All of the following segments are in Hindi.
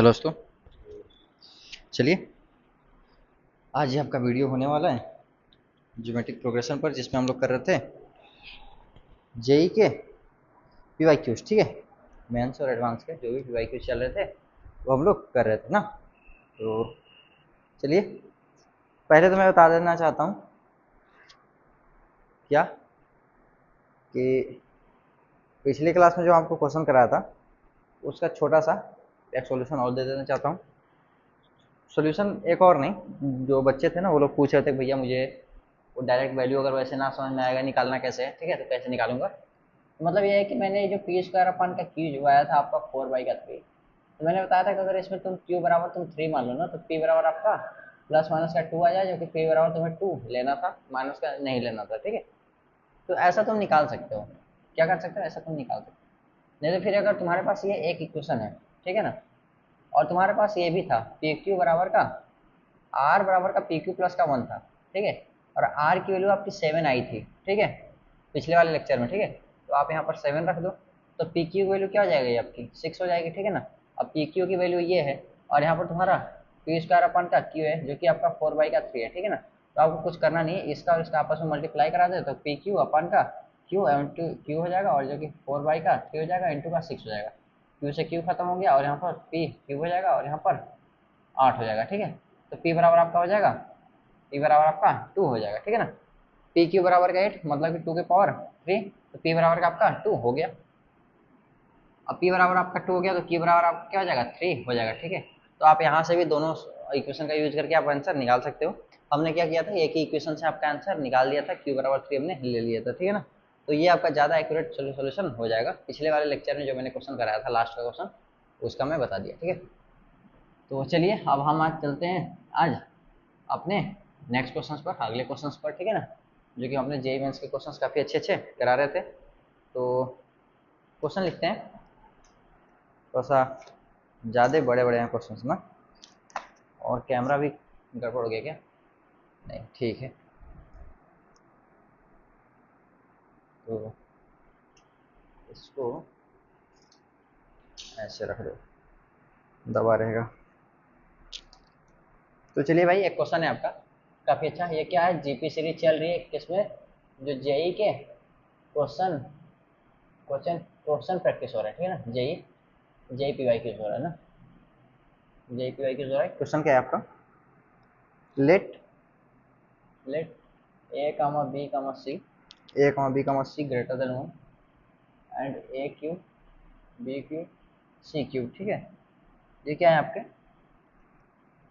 हेलो दोस्तों। चलिए, आज ये आपका वीडियो होने वाला है ज्योमेट्रिक प्रोग्रेशन पर, जिसमें हम लोग कर रहे थे जेई के पीवाई क्यूज। ठीक है, मेंस और एडवांस के जो भी पीवाई क्यूज चल रहे थे वो हम लोग कर रहे थे ना। तो चलिए, पहले तो मैं बता देना चाहता हूँ क्या कि पिछली क्लास में जो आपको क्वेश्चन कराया था उसका छोटा सा एक सॉल्यूशन और दे देना चाहता हूँ। सॉल्यूशन एक और नहीं, जो बच्चे थे ना वो लोग पूछ रहे थे भैया मुझे वो डायरेक्ट वैल्यू अगर वैसे ना समझ में आएगा निकालना कैसे है, ठीक है, तो कैसे निकालूंगा। तो मतलब ये है कि मैंने जो पी स्क्वायर अपन का क्यू जो आया था आपका 4 बाई का 3, तो मैंने बताया था कि अगर इसमें तुम क्यू बराबर तुम 3 मान लो ना, तो पी बराबर आपका प्लस माइनस का 2 आ जाए, जो कि पी बराबर तुम्हें 2 लेना था, माइनस का नहीं लेना था। ठीक है, तो ऐसा तुम निकाल सकते हो। क्या कर सकते हो, ऐसा तुम निकाल सकते हो। नहीं तो फिर अगर तुम्हारे पास ये एक इक्वेशन है, ठीक है ना, और तुम्हारे पास ये भी था पी क्यू बराबर का आर बराबर का पी क्यू प्लस का 1 था, ठीक है, और आर की वैल्यू आपकी 7 आई थी, ठीक है, पिछले वाले लेक्चर में, ठीक है, तो आप यहाँ पर 7 रख दो, तो पी क्यू की वैल्यू क्या हो जाएगी आपकी 6 हो जाएगी, ठीक है ना। अब पी क्यू की वैल्यू ये है, और यहाँ पर तुम्हारा पी स्क्वायर अपन का क्यू है जो कि आपका 4 बाई का 3 है, ठीक है ना। तो आपको कुछ करना नहीं है, इसका और इसका आपस में मल्टीप्लाई करा दे तो पी क्यू अपन का क्यू इंटू क्यू हो जाएगा, और जो कि 4 बाई का 3 हो जाएगा इंटू का 6 हो जाएगा। क्यू से क्यू खत्म हो गया, और यहाँ पर पी क्यू हो जाएगा, और यहाँ पर 8 हो जाएगा, ठीक है। तो पी बराबर आपका हो जाएगा, पी बराबर आपका 2 हो जाएगा, ठीक है ना। पी क्यू बराबर का 8 मतलब कि 2 की पावर 3, तो पी बराबर का आपका 2 हो गया। अब पी बराबर आपका 2 हो गया, तो क्यू बराबर आपका क्या हो जाएगा 3 हो जाएगा, ठीक है। तो आप यहाँ से भी दोनों इक्वेशन का यूज करके आप आंसर निकाल सकते हो। हमने क्या किया था, एक ही इक्वेशन से आपका आंसर निकाल दिया था, क्यू बराबर 3 हमने ले लिया था, ठीक है ना। तो ये आपका ज़्यादा एक्यूरेट सोल्यूशन हो जाएगा। पिछले वाले लेक्चर में जो मैंने क्वेश्चन कराया था लास्ट का क्वेश्चन, उसका मैं बता दिया, ठीक है। तो चलिए, अब हम आज चलते हैं आज अपने नेक्स्ट क्वेश्चंस पर, अगले क्वेश्चंस पर, ठीक है ना, जो कि हमने जेई मेंस के क्वेश्चंस काफ़ी अच्छे अच्छे करा रहे थे। तो क्वेश्चन लिखते हैं, थोड़ा सा ज़्यादा बड़े बड़े हैं क्वेश्चंस ना, और कैमरा भी गड़बड़ हो गया क्या? नहीं, ठीक है। तो इसको ऐसे रख दो, दबा रहेगा। तो चलिए भाई, एक क्वेश्चन है आपका काफ़ी अच्छा। ये क्या है, जीपी सीरीज चल रही है किसमें, जो जेई के क्वेश्चन क्वेश्चन क्वेश्चन प्रैक्टिस हो रहा है, ठीक है ना। JEE JEE P Y Qs हो रहा है ना, जेई पी वाई क्यूज हो रहा है। क्वेश्चन क्या है आपका, let let A comma B comma C, A comma B comma C greater than 1 and A Q B Q C Q, ठीक है। ये क्या है आपके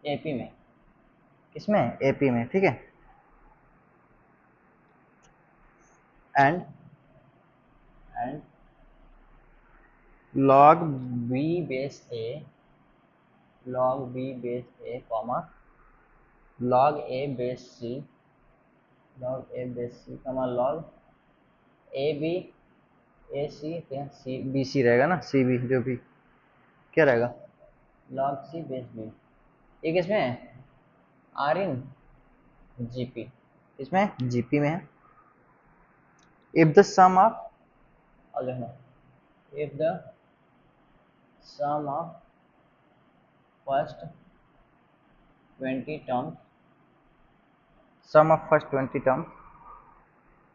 एपी में, किसमें एपी में, ठीक है। And and log B base A, log B base A comma log A base C, log A base C comma log A B A C, C B C रहेगा ना, सी बी जो भी क्या रहेगा, लॉग सी बेस बी। ये किसमें है, आर इन जीपी, इसमें जीपी में है। इफ द सम ऑफ, और देखना, if the sum of first 20 terms, sum of first 20 terms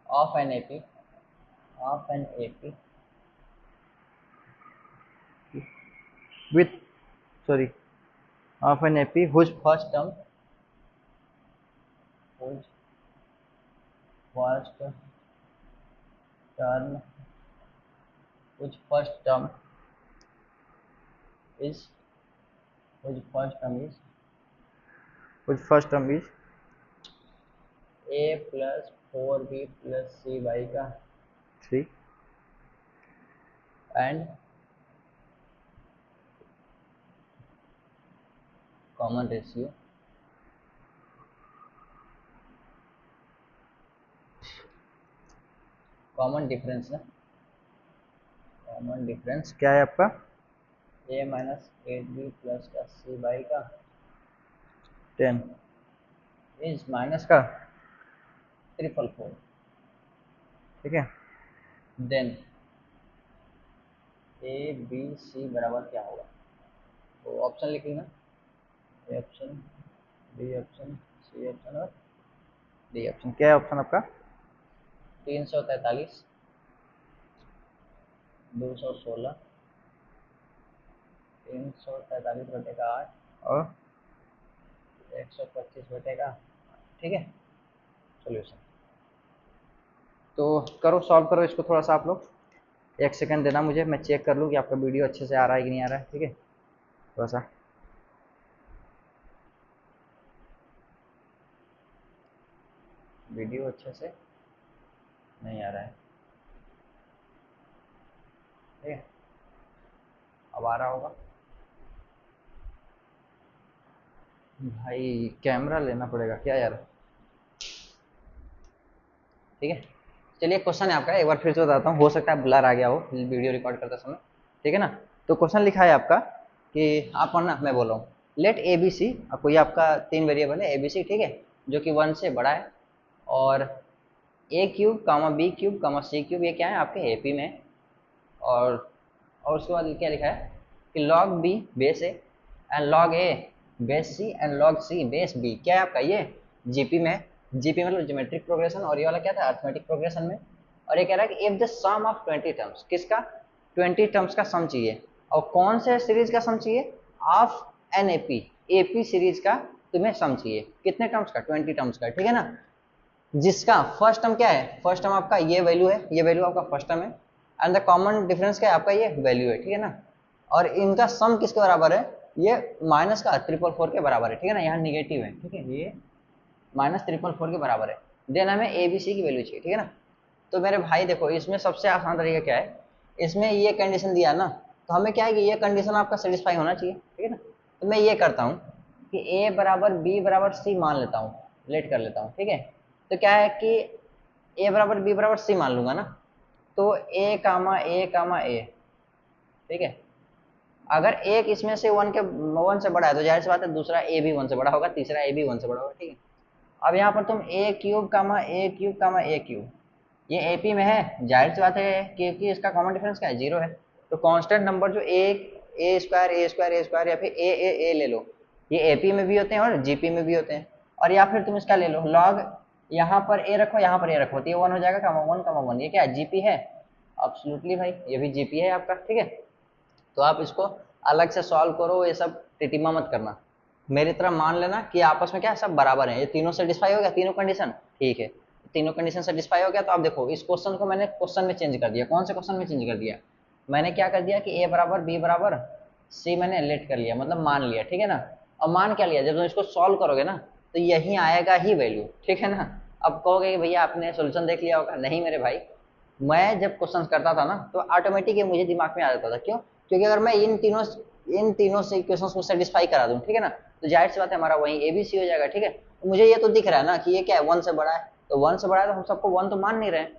of an AP, of an AP with, sorry, of an AP whose first term, whose first term, whose first term is, whose first term is, whose first term is a plus 4b plus c by का 3 and common ratio, common difference ना, कॉमन डिफरेंस क्या है आपका, ए माइनस 8b प्लस का सी बाई का 10 इज माइनस का 444, ठीक है। देन ए बी सी बराबर क्या होगा, तो ऑप्शन लिख लेना, A option, B option, C option और डी ऑप्शन। क्या है ऑप्शन आपका? 343, 216, 343/8 और 125/8। ठीक है, सोल्यूशन। तो करो, सॉल्व करो इसको थोड़ा सा आप लोग। 1 सेकंड देना मुझे, मैं चेक कर लूँ कि आपका वीडियो अच्छे से आ रहा है कि नहीं आ रहा है। ठीक है, थोड़ा सा वीडियो अच्छे से नहीं आ रहा है। ठीक है, अब आ रहा होगा। भाई कैमरा लेना पड़ेगा क्या यार। ठीक है, चलिए क्वेश्चन है आपका, एक बार फिर से बताता हूँ, हो सकता है ब्लर आ गया हो वीडियो रिकॉर्ड करते समय। ठीक है ना, तो क्वेश्चन लिखा है आपका कि आप पढ़ना, मैं बोल रहा हूँ। लेट ए बी सी, आपको ये आपका 3 वेरिएबल है ए बी सी, ठीक है, जो कि 1 से बड़ा है। और ए क्यूब कामा बी क्यूब कामा सी क्यूब, ये क्या है आपके एपी में। और उसके बाद क्या लिखा है कि log B base A and log A base C and log C base B, क्या है आपका ये जीपी में। जीपी मतलब ज्योमेट्रिक प्रोग्रेशन, और ये वाला क्या था अर्थमेटिक प्रोग्रेशन में। और ये कह रहा है कि if the sum of 20 terms, किसका 20 टर्म्स का सम चाहिए। और कौन से सीरीज का सम चाहिए? Of an AP, AP series का तुम्हें सम चाहिए। कितने टर्म्स का? 20 टर्म्स का। ठीक है ना, जिसका फर्स्ट टर्म क्या है, फर्स्ट टर्म आपका ये वैल्यू है, ये वैल्यू आपका फर्स्ट टर्म है। एंड द कॉमन डिफरेंस क्या है आपका, ये वैल्यू है। ठीक है ना, और इनका सम किसके बराबर है? ये माइनस का 444 के बराबर है। ठीक है ना, यहाँ निगेटिव है। ठीक है, ये -444 के बराबर है। देन हमें ए बी सी की वैल्यू चाहिए। ठीक है ना, तो मेरे भाई देखो, इसमें सबसे आसान तरीका क्या है, इसमें ये कंडीशन दिया ना, तो हमें क्या है कि ये कंडीशन आपका सेटिस्फाई होना चाहिए। ठीक है ना, तो मैं ये करता हूँ कि ए बराबर बी बराबर सी मान लेता हूँ, लेट कर लेता हूँ। ठीक है, तो क्या है कि ए बराबर बी बराबर सी मान लूंगा ना, तो ए, ठीक है, अगर एक इसमें से 1 से बड़ा है तो जाहिर सी बात है दूसरा ए भी 1 से बड़ा होगा, तीसरा ए भी 1 से बड़ा होगा। ठीक है, अब यहाँ पर तुम ए क्यूब, ये एपी में है, जाहिर सी बात है क्योंकि इसका कॉमन डिफरेंस क्या है, 0 है। तो कांस्टेंट नंबर जो ए स्क्वायर या फिर ए ले लो, ये एपी में भी होते हैं और जीपी में भी होते हैं। और या फिर तुम इसका ले लो लॉग, यहाँ पर ए रखो, यहाँ पर ए रखो, तो ये 1 हो जाएगा, कामा 1, ये क्या है जीपी है। एब्सोल्युटली भाई, ये भी जीपी है आपका। ठीक है, तो आप इसको अलग से सॉल्व करो, ये सब टिटिमा मत करना, मेरी तरह मान लेना कि आपस में क्या है, सब बराबर है। ये तीनों सेटिस्फाई हो गया, तीनों कंडीशन, ठीक है, तीनों कंडीशन सेटिस्फाई हो गया। तो आप देखो इस क्वेश्चन को मैंने क्वेश्चन में चेंज कर दिया। कौन से क्वेश्चन में चेंज कर दिया? मैंने क्या कर दिया कि ए बराबर बी बराबर सी मैंने लेट कर लिया, मतलब मान लिया। ठीक है ना, और मान क्या लिया, जब तुम इसको सॉल्व करोगे ना तो यही आएगा ही वैल्यू। ठीक है ना, अब कहोगे कि भैया आपने सोल्यूशन देख लिया होगा, नहीं मेरे भाई, मैं जब क्वेश्चन करता था ना तो ऑटोमेटिक मुझे दिमाग में आ जाता था। क्यों? क्योंकि अगर मैं इन तीनों से इक्वेशंस को सेटिस्फाई करा दूं, ठीक है ना, तो जाहिर सी बात है हमारा वही एबीसी हो जाएगा। ठीक है, तो मुझे ये तो दिख रहा है ना कि ये क्या है, 1 से बड़ा है, तो 1 से बड़ा है तो हम सबको 1 तो मान नहीं रहे हैं,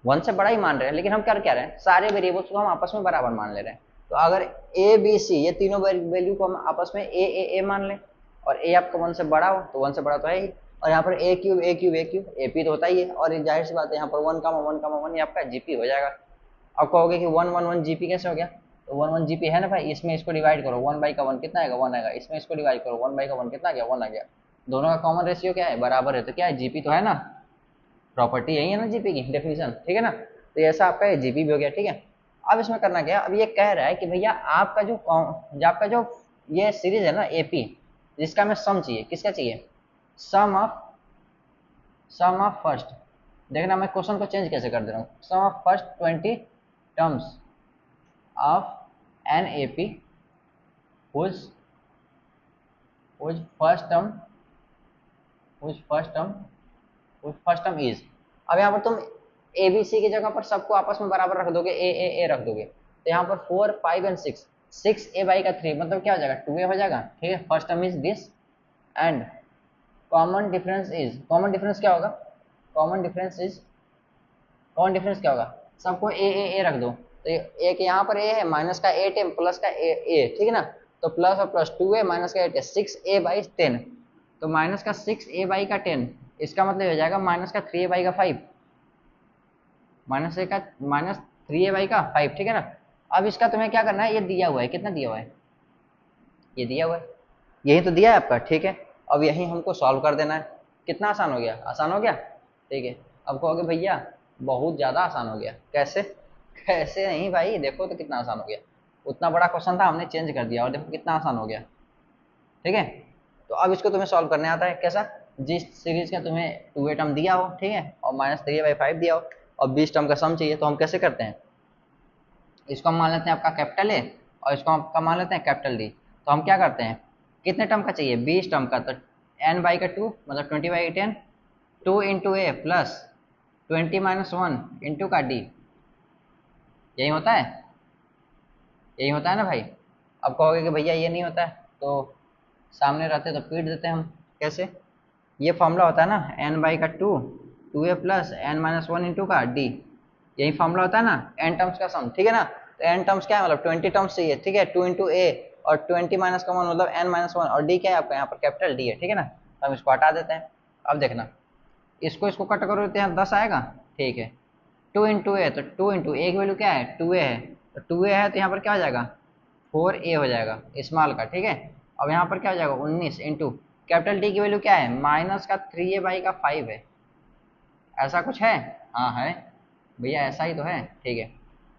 1 से बड़ा ही मान रहे हैं, लेकिन हम कर क्या रहे हैं, सारे वेरिएबल्स को हम आपस में बराबर मान ले रहे हैं। तो अगर ए बी सी ये तीनों वैल्यू को हम आपस में ए मान लें, और ए आपका 1 से बड़ा हो तो 1 से बड़ा तो है ही, और यहाँ पर ए क्यूब एपी तो होता ही है, और जाहिर सी बात है यहाँ पर 1, 1, 1 ये आपका जीपी हो जाएगा। अब कहोगे कि 1, 1, 1 जीपी कैसे हो गया, तो 1, 1 जीपी है ना भाई, इसमें इसको डिवाइड करो, 1/1 कितना आएगा, 1 आएगा, इसमें इसको डिवाइड करो, 1/1 कितना आ गया, 1 आ गया। दोनों का कॉमन रेशियो क्या है, बराबर है, तो क्या है, जीपी तो है ना, प्रॉपर्टी यही है ना जीपी की डेफिनेशन। ठीक है ना, तो ऐसा आपका ये जीपी भी हो गया। ठीक है, अब इसमें करना क्या है, अब ये कह रहा है कि भैया आपका जो ये सीरीज है ना एपी, जिसका हमें सम चाहिए, किसका चाहिए, सम ऑफ फर्स्ट, देखना मैं क्वेश्चन को चेंज कैसे कर दे रहा हूँ, sum of first 20 terms of an AP whose whose first term whose first term whose first term is। अब यहाँ पर तुम ए बी सी की जगह पर सबको आपस में बराबर रख दोगे, ए रख दोगे, तो यहाँ पर 4, 5 एंड 6, 6a/3 मतलब क्या हो जाएगा, 2a हो जाएगा। ठीक है, first term is this and common difference क्या होगा, कॉमन डिफरेंस क्या होगा, सबको ए रख दो, तो एक यहाँ पर ए है, माइनस का 8 है, प्लस का ए, ठीक है ना, तो प्लस और प्लस 2a माइनस का 8 है, 6a/10, तो माइनस का 6a/10, इसका मतलब हो जाएगा माइनस का 3a/5, -3a/5। ठीक है ना, अब इसका तुम्हें क्या करना है, ये दिया हुआ है, कितना दिया हुआ है, ये दिया हुआ है, यही तो दिया है आपका, ठीक है। अब यही हमको सॉल्व कर देना है। कितना आसान हो गया, आसान हो गया, ठीक है। अब कहोगे भैया बहुत ज़्यादा आसान हो गया, कैसे? कैसे नहीं भाई, देखो तो कितना आसान हो गया। उतना बड़ा क्वेश्चन था, हमने चेंज कर दिया और देखो कितना आसान हो गया, ठीक है। तो अब इसको तुम्हें सॉल्व करने आता है कैसा? जिस सीरीज का तुम्हें 2a टर्म दिया हो, ठीक है, और -3a/5 दिया हो, और 20 टर्म का सम चाहिए, तो हम कैसे करते हैं? इसको हम मान लेते हैं आपका कैपिटल ए, और इसको आपका मान लेते हैं कैपिटल डी। तो हम क्या करते हैं, कितने टर्म का चाहिए? 20 टर्म का, तो n/2 मतलब 20/10, 2 इंटू ए प्लस 20 - 1 इंटू का डी। यही होता है, यही होता है ना भाई। अब कहोगे कि भैया ये नहीं होता है, तो सामने रहते तो पीट देते हम। कैसे? ये फॉर्मूला होता है ना, n/2 2a plus n-1 into का डी। यही फॉर्मूला होता है ना, n टर्म्स का सम, ठीक है ना। तो n टर्म्स क्या है, मतलब 20 टर्म्स चाहिए, ठीक है। 2 इंटू ए और 20 - 1 मतलब n-1, और डी क्या है आपका, यहाँ पर कैपिटल डी है, ठीक है ना। तो हम इसको हटा देते हैं। अब देखना, इसको इसको कट करो तो यहाँ 10 आएगा, ठीक है। 2 इंटू ए, तो 2 इंटू ए की वैल्यू क्या है, 2a है, तो 2a है तो यहाँ पर क्या हो जाएगा, 4a हो जाएगा स्मॉल का, ठीक है। अब यहाँ पर क्या हो जाएगा, 19 इंटू कैपिटल डी की वैल्यू क्या है, माइनस का 3a/5 है। ऐसा कुछ है? हाँ है भैया, ऐसा ही तो है, ठीक है।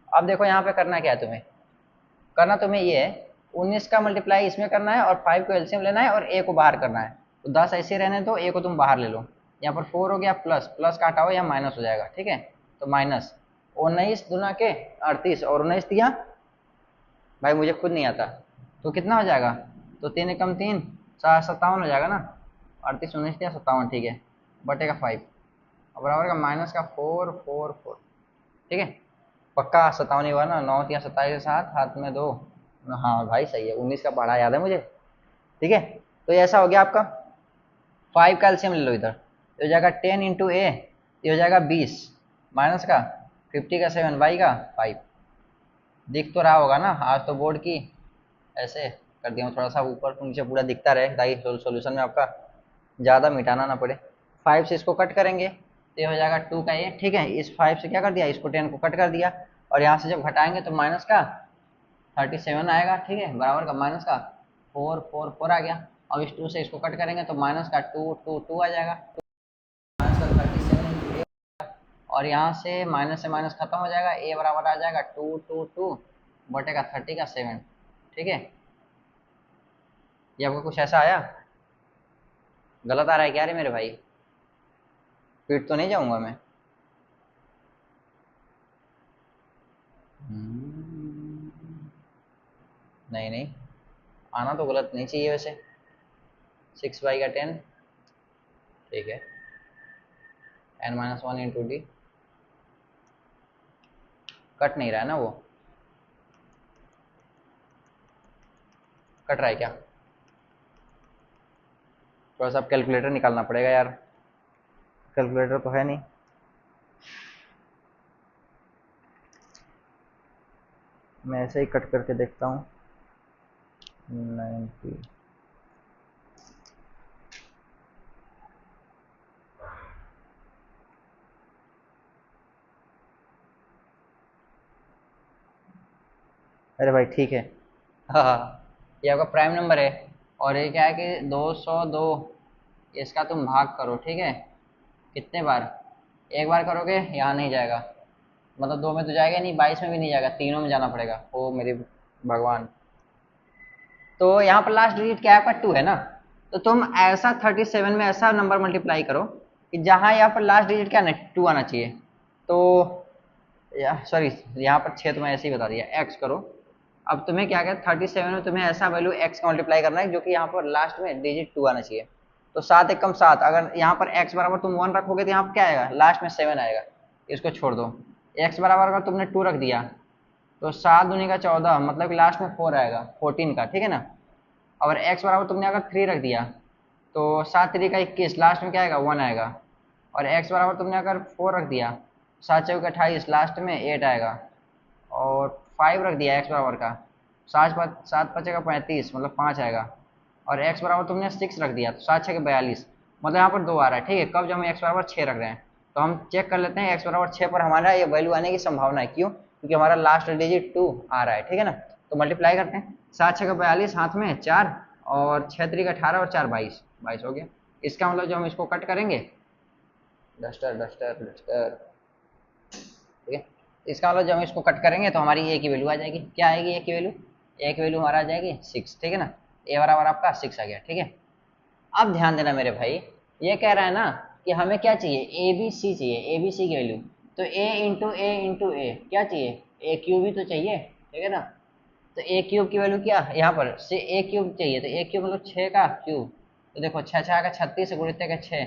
अब देखो यहाँ पे करना क्या है तुम्हें, करना तुम्हें ये है, 19 का मल्टीप्लाई इसमें करना है और 5 को एलसीएम लेना है और a को बाहर करना है। तो 10 ऐसे रहने दो, a को तुम बाहर ले लो। यहाँ पर 4 हो गया, प्लस प्लस का हटाओ, यहाँ माइनस हो जाएगा, ठीक है। तो माइनस 19 दूना के 38, और 19 दिया भाई, मुझे खुद नहीं आता, तो कितना हो जाएगा, तो 3 एकम 3 57 हो जाएगा ना। 38 19 दिया 57, ठीक है, बटेगा 5, और बराबर का माइनस का 4 4 4, ठीक है। पक्का 57 ही हुआ ना, 9 या 27 के साथ हाथ में 2। हाँ भाई सही है, 19 का पढ़ा याद है मुझे, ठीक है। तो ये ऐसा हो गया आपका। 5 का एलसीएम ले लो इधर, ये हो जाएगा 10 इंटू ए, ये हो जाएगा 20, माइनस का 50 का 7, वाई का 5। दिख तो रहा होगा ना, आज तो बोर्ड की ऐसे कर दिया हूँ, थोड़ा सा ऊपर नीचे पूरा दिखता रहे, ताकि सॉल्यूशन में आपका ज़्यादा मिटाना ना पड़े। 5 से इसको कट करेंगे तो ये हो जाएगा 2 का ए, ठीक है। इस 5 से क्या कर दिया, इसको 10 को कट कर दिया, और यहाँ से जब घटाएंगे तो माइनस का 37 आएगा, ठीक है, बराबर का माइनस का 4 आ गया। अब इस 2 से इसको कट करेंगे तो माइनस का 2 आ जाएगा, माइनस का 37 और यहाँ से माइनस खत्म हो जाएगा, ए बराबर आ जाएगा 2 बटे का 30 का 7, ठीक है। ये आपको कुछ ऐसा आया, गलत आ रहा है क्या रे मेरे भाई? पीट तो नहीं जाऊंगा मैं? नहीं नहीं, आना तो गलत नहीं चाहिए वैसे। 6 का 10, ठीक है, n-1 इंटू डी। कट नहीं रहा है ना वो, कट रहा है क्या? थोड़ा सा कैलकुलेटर निकालना पड़ेगा यार, कैलकुलेटर तो है नहीं। मैं ऐसे ही कट करके देखता हूँ। 90, अरे भाई ठीक है। हाँ हाँ, ये आपका प्राइम नंबर है, और ये क्या है कि 202, इसका तुम भाग करो, ठीक है। कितने बार, एक बार करोगे यहाँ नहीं जाएगा, मतलब 2 में तो जाएगा नहीं, 22 में भी नहीं जाएगा, तीनों में जाना पड़ेगा, ओ मेरे भगवान। तो यहाँ पर लास्ट डिजिट क्या है आपका, 2 है ना। तो तुम ऐसा 37 में ऐसा नंबर मल्टीप्लाई करो कि जहाँ यहाँ पर लास्ट डिजिट क्या है, 2 आना चाहिए। तो सॉरी, यहाँ पर 6 तुम्हें ऐसे ही बता दिया, एक्स करो। अब तुम्हें क्या क्या 37 में तुम्हें ऐसा वैल्यू एक्स का मल्टीप्लाई करना है जो कि यहाँ पर लास्ट में डिजिट 2 आना चाहिए। तो 7 एकम 7, अगर यहाँ पर x बराबर तुम 1 रखोगे तो यहाँ पर क्या आएगा, लास्ट में 7 आएगा, इसको छोड़ दो। x बराबर अगर तुमने 2 रख दिया तो 7 दूनी का 14, मतलब कि लास्ट में 4 आएगा 14 का, ठीक है ना। और x बराबर तुमने अगर 3 रख दिया तो 7 3 का 21, लास्ट में क्या आएगा, 1 आएगा। और x बराबर तुमने अगर 4 रख दिया, 7 चौके 28, लास्ट में 8 आएगा। और 5 रख दिया x बराबर का, 7 5 का 35, मतलब 5 आएगा। और x बराबर तुमने 6 रख दिया तो 7 6 के 42, मतलब यहाँ पर 2 आ रहा है, ठीक है। कब, जब हम x बराबर 6 रख रहे हैं, तो हम चेक कर लेते हैं x बराबर 6 पर हमारा ये वैल्यू आने की संभावना है, क्यों? क्योंकि हमारा लास्ट डिजिट 2 आ रहा है, ठीक है ना। तो मल्टीप्लाई करते हैं, 7 6 का 42, हाथ में 4 और 6 3 का 18 और 4 22, 22 हो गया। इसका मतलब जो हम इसको कट करेंगे, डस्टर डस्टर डस्टर, ठीक है, इसका मतलब जब हम इसको कट करेंगे तो हमारी ए की वैल्यू आ जाएगी। क्या आएगी ए की वैल्यू? ए की वैल्यू हमारा आ जाएगी 6, ठीक है ना। ए बराबर आपका 6 आ गया, ठीक है। अब ध्यान देना मेरे भाई, ये कह रहा है ना कि हमें क्या चाहिए, ए बी सी चाहिए, ए बी सी की वैल्यू। तो ए क्या चाहिए, ए क्यूब ही तो चाहिए, ठीक है ना। तो ए क्यूब की वैल्यू क्या, यहाँ पर से ए क्यूब चाहिए, तो ए क्यूब मतलब 6 का क्यूब। तो देखो 6 6 का 36 गुणित का 6,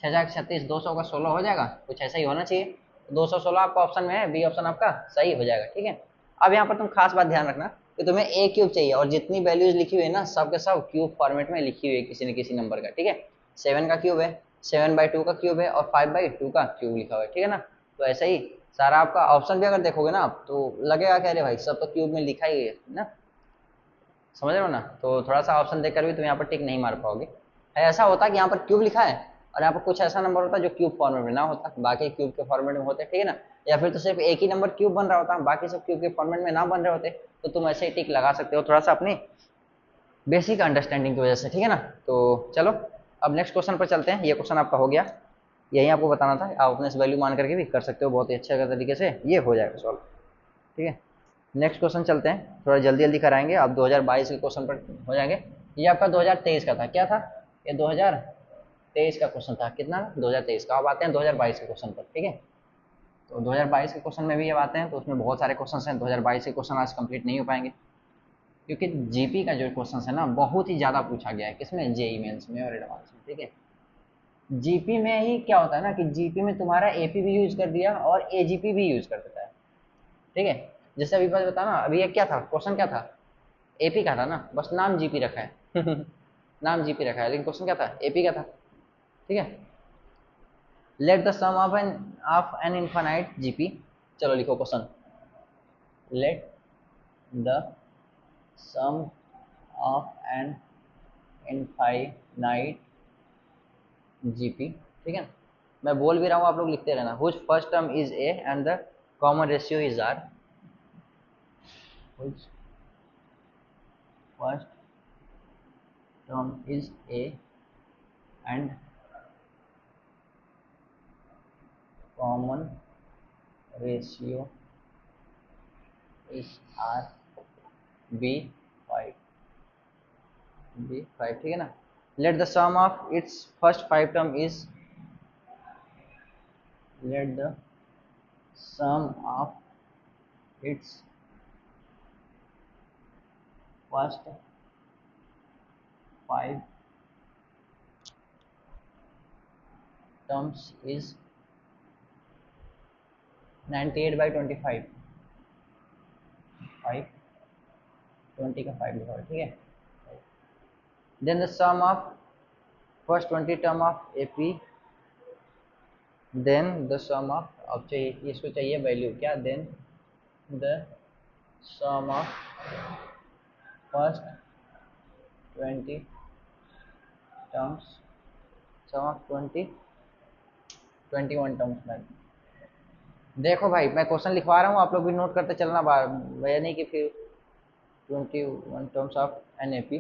6 6 का 36, 200 का 16 हो जाएगा, कुछ ऐसा ही होना चाहिए। 216 आपका ऑप्शन में है, बी ऑप्शन आपका सही हो जाएगा, ठीक है। अब यहाँ पर तुम खास बात ध्यान रखना कि तुम्हें ए क्यूब चाहिए और जितनी वैल्यूज लिखी हुई है ना, सब के सब क्यूब फॉर्मेट में लिखी हुई है किसी न किसी नंबर का, ठीक है। 7 का क्यूब है, 7/2 का क्यूब है और 5/2 का क्यूब लिखा हुआ है, ठीक है ना। तो ऐसा ही सारा आपका ऑप्शन भी अगर देखोगे ना आप, तो लगेगा कह रहे भाई सब तो क्यूब में लिखा ही है ना, समझ रहे हो ना। तो थोड़ा सा ऑप्शन देखकर भी तुम यहाँ पर टिक नहीं मार पाओगे। ऐसा होता कि यहाँ पर क्यूब लिखा है और यहाँ पर कुछ ऐसा नंबर होता जो क्यूब फॉर्मेट में ना होता, बाकी क्यूब के फॉर्मेट में होते, ठीक है ना। या फिर तो सिर्फ एक ही नंबर क्यूब बन रहा होता, बाकी सब क्यूब के फॉर्मेट में ना बन रहे होते, तो तुम ऐसे ही टिक लगा सकते हो थोड़ा सा अपनी बेसिक अंडरस्टैंडिंग की वजह से, ठीक है ना। तो चलो अब नेक्स्ट क्वेश्चन पर चलते हैं। ये क्वेश्चन आपका हो गया, यही आपको बताना था, आप अपने वैल्यू मान करके भी कर सकते हो बहुत ही अच्छे तरीके से, ये हो जाएगा सॉल्व, ठीक है। नेक्स्ट क्वेश्चन चलते हैं, थोड़ा जल्दी जल्दी कराएंगे, आप 2022 के क्वेश्चन पर हो जाएंगे। ये आपका 2023 का था, क्या था ये, 2023 का क्वेश्चन था, कितना 2023 का। अब आते हैं 2022 के क्वेश्चन पर, ठीक है। तो 2022 के क्वेश्चन में भी अब आते हैं, तो उसमें बहुत सारे क्वेश्चन हैं। 2022 के क्वेश्चन आज कंप्लीट नहीं हो पाएंगे क्योंकि जीपी का जो क्वेश्चन है ना बहुत ही ज़्यादा पूछा गया है, किसमें, जेई मेंस में और एडवांस में, ठीक है। जीपी में ही क्या होता है ना कि जीपी में तुम्हारा एपी भी यूज कर दिया और एजीपी भी यूज कर देता है, ठीक है। जैसे अभी बात बता ना, अभी ये क्या था, क्वेश्चन क्या था, एपी का था ना, बस नाम जीपी रखा है नाम जीपी रखा है, लेकिन क्वेश्चन क्या था, एपी का था, ठीक है। Let the sum of an infinite GP, चलो लिखो question, let the sum of an infinite GP, ठीक है। मैं बोल भी रहा हूँ, आप लोग लिखते रहना। Whose first term is A and the common ratio is R, whose first term is A and common ratio is R, B 5, ठीक है ना। let the sum of its first 5 term is, let the sum of its first 5 terms is 98/25, 5 20 का 5 लिखा हुआ है, ठीक है। then the sum of first 20 term of AP, then the sum of, अब चाहिए इसको चाहिए वैल्यू क्या, then the sum of first 20 terms, sum of 21 terms में। देखो भाई मैं क्वेश्चन लिखवा रहा हूँ, आप लोग भी नोट करते चलना, वजह नहीं कि फिर 21 terms of an A P,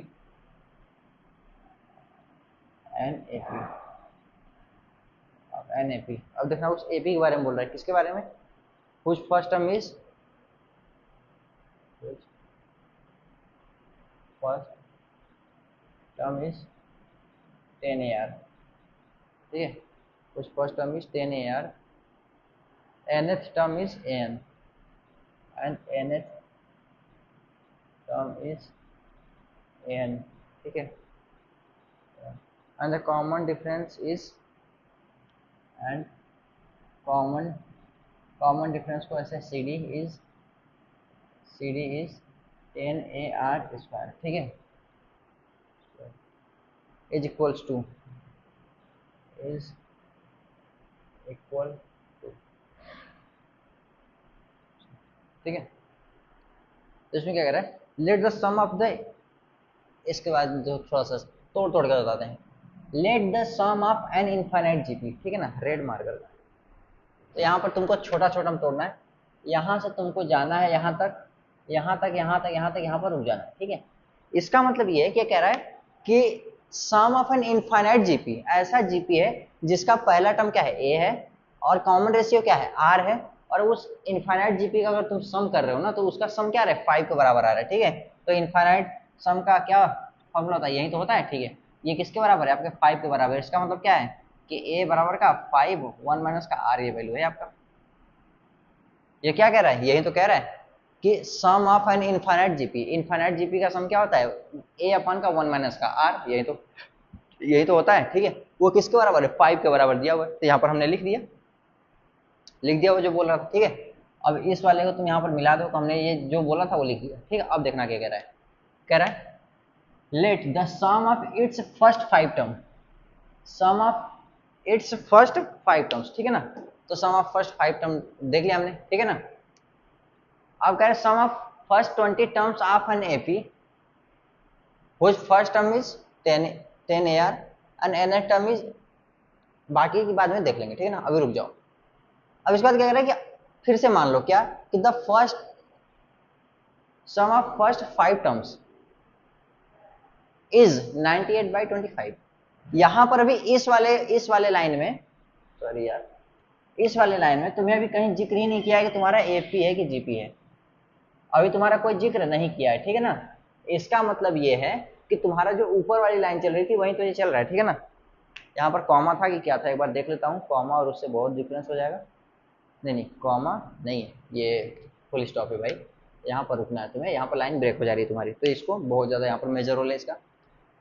अब देखना उस ए पी के बारे में बोल रहा है, किसके बारे में, whose first term is, first term is 10 AR, ठीक है। Whose first term is 10 AR, nth term is an and nth term is n, ठीक है। and the common difference is, and common difference को ऐसे cd is 10 AR स्क्वायर, ठीक है, is equals to, is equal to, ठीक है। तो इसमें क्या कर रहा है, let the sum of the, इसके बाद जो थोड़ा सा तोड़ तोड़ कर बताते हैं, let the sum of an infinite GP, ठीक है ना, रेड मार कर। तो यहाँ पर तुमको छोटा छोटा तोड़ना है, यहाँ से तुमको जाना है यहाँ तक यहाँ तक यहाँ तक यहाँ तक यहाँ पर रुक जाना, ठीक है। इसका मतलब ये है, क्या कह रहा है कि sum of an infinite GP, ऐसा जीपी है जिसका पहला टर्म क्या है, ए है, और कॉमन रेशियो क्या है, आर है, और उस इनफाइनाइट जीपी का अगर तुम सम कर रहे हो ना तो उसका सम क्या आ रहा है, 5 के बराबर आ रहा है, ठीक है। तो इनफाइनाइट सम का क्या फॉर्मूला होता है, यही तो होता है, ठीक है। ये किसके बराबर है, आपके 5 के बराबर। इसका मतलब क्या है कि ए बराबर का 5 1 माइनस का आर, ये वैल्यू है आपका। ये क्या कह रहा है, यही तो कह रहा है कि sum of an infinite GP, infinite GP का सम क्या होता है, ए अपन का 1 माइनस का आर, यही तो होता है, ठीक है। वो किसके बराबर है, 5 के बराबर दिया हुआ है, तो यहाँ पर हमने लिख दिया वो जो बोल रहा था, ठीक है। अब इस वाले को तुम यहाँ पर मिला दो, तो हमने ये जो बोला था वो लिख दिया, ठीक है। अब देखना क्या कह रहा है let the sum of its first 5 term, sum of its first 5 terms, ठीक है ना। तो सम ऑफ फर्स्ट 5 टर्म देख लिया हमने, ठीक है ना। अब कह रहे sum of first 20 terms of an AP which first term is 10 AR and nth term is, बाकी की बाद में देख लेंगे, ठीक है ना, अभी रुक जाओ। अब इसके बाद क्या कह रहा है कि फिर से मान लो क्या कि the first sum of first 5 terms is 98/25। यहां पर अभी इस वाले लाइन में, सॉरी यार, इस वाले लाइन में तुम्हें अभी कहीं जिक्र ही नहीं किया है कि तुम्हारा एपी है कि जीपी है, अभी तुम्हारा कोई जिक्र नहीं किया है, ठीक है ना। इसका मतलब ये है कि तुम्हारा जो ऊपर वाली लाइन चल रही थी वहीं तो ये चल रहा है, ठीक है ना। यहाँ पर कॉमा था कि क्या था, एक बार देख लेता हूँ, कॉमा और उससे बहुत डिफरेंस हो जाएगा। नहीं कॉमा नहीं है, ये फुल स्टॉप है भाई, यहाँ पर रुकना है तुम्हें, यहाँ पर लाइन ब्रेक हो जा रही है तुम्हारी, तो इसको बहुत ज़्यादा यहाँ पर मेजर रोल है इसका।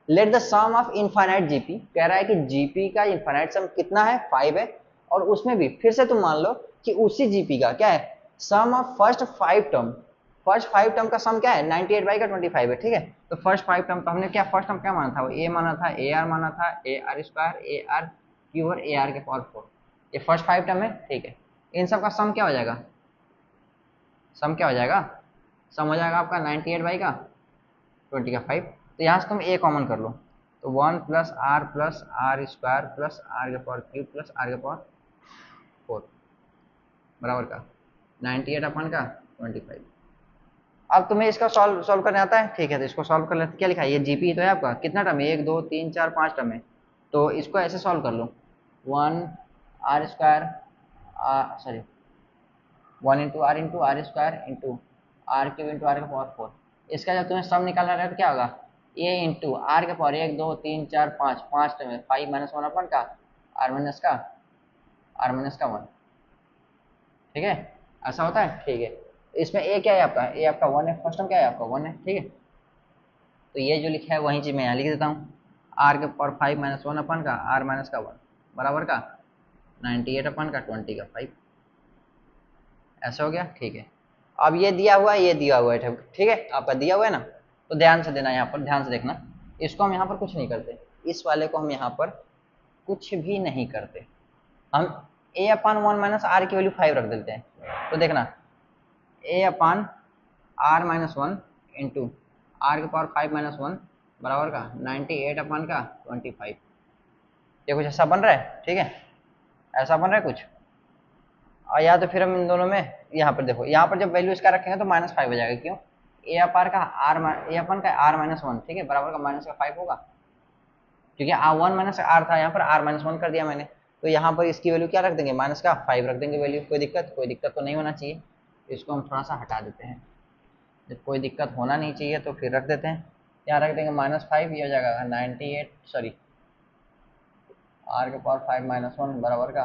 Let the sum of infinite GP, कह रहा है कि जीपी का इनफाइनाइट सम कितना है, 5 है, और उसमें भी फिर से तुम मान लो कि उसी जीपी का क्या है, sum of first 5 term, first 5 term का सम क्या है, 98/25 है, ठीक है। तो फर्स्ट 5 टर्म तो हमने क्या, फर्स्ट टर्म क्या माना था, वो ए माना था, ए आर माना था, A R square, A R cube और ए आर के पावर 4, ये फर्स्ट 5 टर्म है, ठीक है। इन सब का सम क्या हो जाएगा, सम क्या हो जाएगा, सम हो जाएगा आपका 98 का 20 का 5। तो यहाँ से तुम ए कॉमन कर लो, तो 1 plus R square plus R के पावर क्यूब प्लस आर के पावर 4 बराबर का 98 अपन का 25। अब तुम्हें इसका सॉल्व करने आता है, ठीक है। तो इसको सॉल्व कर लेते, क्या लिखा है, ये जीपी तो है आपका, कितना टर्म है, 1 2 3 4 5 टर्म है। तो इसको ऐसे सॉल्व कर लो, 1 R square, sorry 1 square into R cube into R के पावर 4। इसका जब तुम्हें सम निकालना रहे तो क्या होगा, ए इंटू आर के पावर 1 2 3 4 5, 5 टर्म है, 5 माइनस 1 अपन का आर माइनस का 1, ठीक है। ऐसा होता है, ठीक है। इसमें ए क्या है आपका, ए आपका 1 है, फर्स्ट टर्म क्या है आपका 1 है, ठीक है। तो ये जो लिखा है वही चीज मैं यहाँ लिख देता हूँ, आर के पावर 5 माइनस 1 अपन का आर माइनस का 1 बराबर का 98 अपन का 20 का 5, ऐसा हो गया, ठीक है। अब ये दिया हुआ है, ये दिया हुआ है, ठीक है, आपका दिया हुआ है ना। तो ध्यान से देना, यहाँ पर ध्यान से देखना, इसको हम यहाँ पर कुछ नहीं करते, इस वाले को हम यहाँ पर कुछ भी नहीं करते, हम ए अपान 1 माइनस आर की वैल्यू 5 रख देते हैं। तो देखना ए upon R minus 1 into R के पावर 5 माइनस 1 बराबर का 98 अपान का 25। ये कुछ ऐसा बन रहा है, ठीक है, ऐसा बन रहा है कुछ। और या तो फिर हम इन दोनों में यहाँ पर देखो, यहाँ पर जब वैल्यू इसका रखेंगे तो -5 हो जाएगा, क्यों, ए अपार का आर, ए अपन का आर माइनस 1, ठीक है, बराबर का माइनस का 5 होगा, क्योंकि आर 1 माइनस आर था, यहाँ पर आर माइनस 1 कर दिया मैंने। तो यहाँ पर इसकी वैल्यू क्या रख देंगे, माइनस का 5 रख देंगे वैल्यू। कोई दिक्कत तो नहीं होना चाहिए, इसको हम थोड़ा सा हटा देते हैं, जब कोई दिक्कत होना नहीं चाहिए तो फिर रख देते हैं, यहाँ रख देंगे -5, ये हो जाएगा 98, सॉरी आर के पावर 5 माइनस 1 बराबर का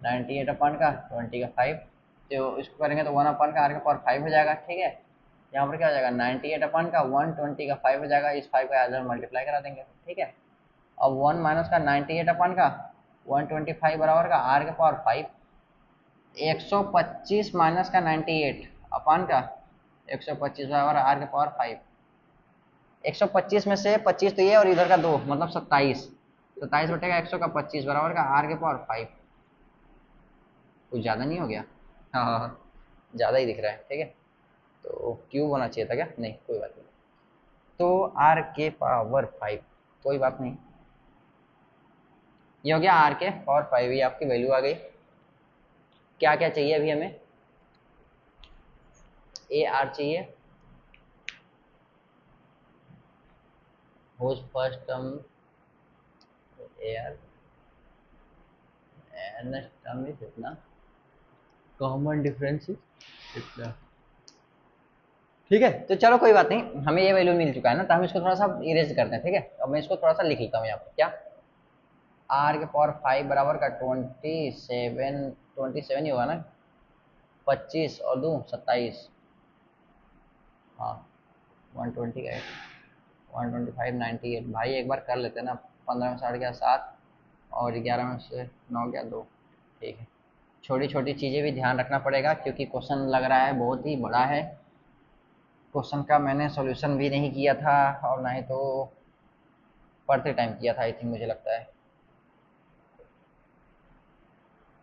98 अपन का 20 का 5। तो इसको करेंगे तो 1 अपन का आर के पावर 5 हो जाएगा, ठीक है। यहाँ पर क्या हो जाएगा 98 अपन का 120 का 5 हो जाएगा, इस 5 का इधर मल्टीप्लाई करा देंगे, ठीक है। अब 1 माइनस का 98 अपन का 125 बराबर का आर के पावर 5, 125 माइनस का 98 अपन का 125 बराबर आर के पावर 5। 125 में से 25 तो ये और इधर का 2 मतलब 27, 27 बटेगा 100 का 25 बराबर का आर के पावर 5। कुछ ज़्यादा नहीं हो गया, हाँ हाँ हाँ ज़्यादा ही दिख रहा है, ठीक है। तो क्यूब होना चाहिए था क्या, नहीं कोई बात नहीं। तो आर के पावर 5, कोई बात नहीं, ये हो गया आर के पावर 5, ये आपकी वैल्यू आ गई। क्या क्या चाहिए अभी हमें, ए आर चाहिए, whose first term AR n term is इतना, कॉमन डिफरेंस इतना। ठीक है, तो चलो कोई बात नहीं, हमें ये वैल्यू मिल चुका है ना, तो हम इसको थोड़ा सा इरेज करते हैं। ठीक है, अब मैं इसको थोड़ा सा लिख लेता हूँ यहाँ पर, क्या आर के पावर 5 बराबर का 27 ही होगा ना, 25 और 2 27, हाँ 120 का 125 98। भाई एक बार कर लेते हैं ना, 15 में 60 गया 7 और 11 में से 9 गया 2। ठीक है, छोटी छोटी चीज़ें भी ध्यान रखना पड़ेगा क्योंकि क्वेश्चन लग रहा है बहुत ही बड़ा है। क्वेश्चन का मैंने सॉल्यूशन भी नहीं किया था और ना ही तो पढ़ते टाइम किया था, आई थिंक मुझे लगता है।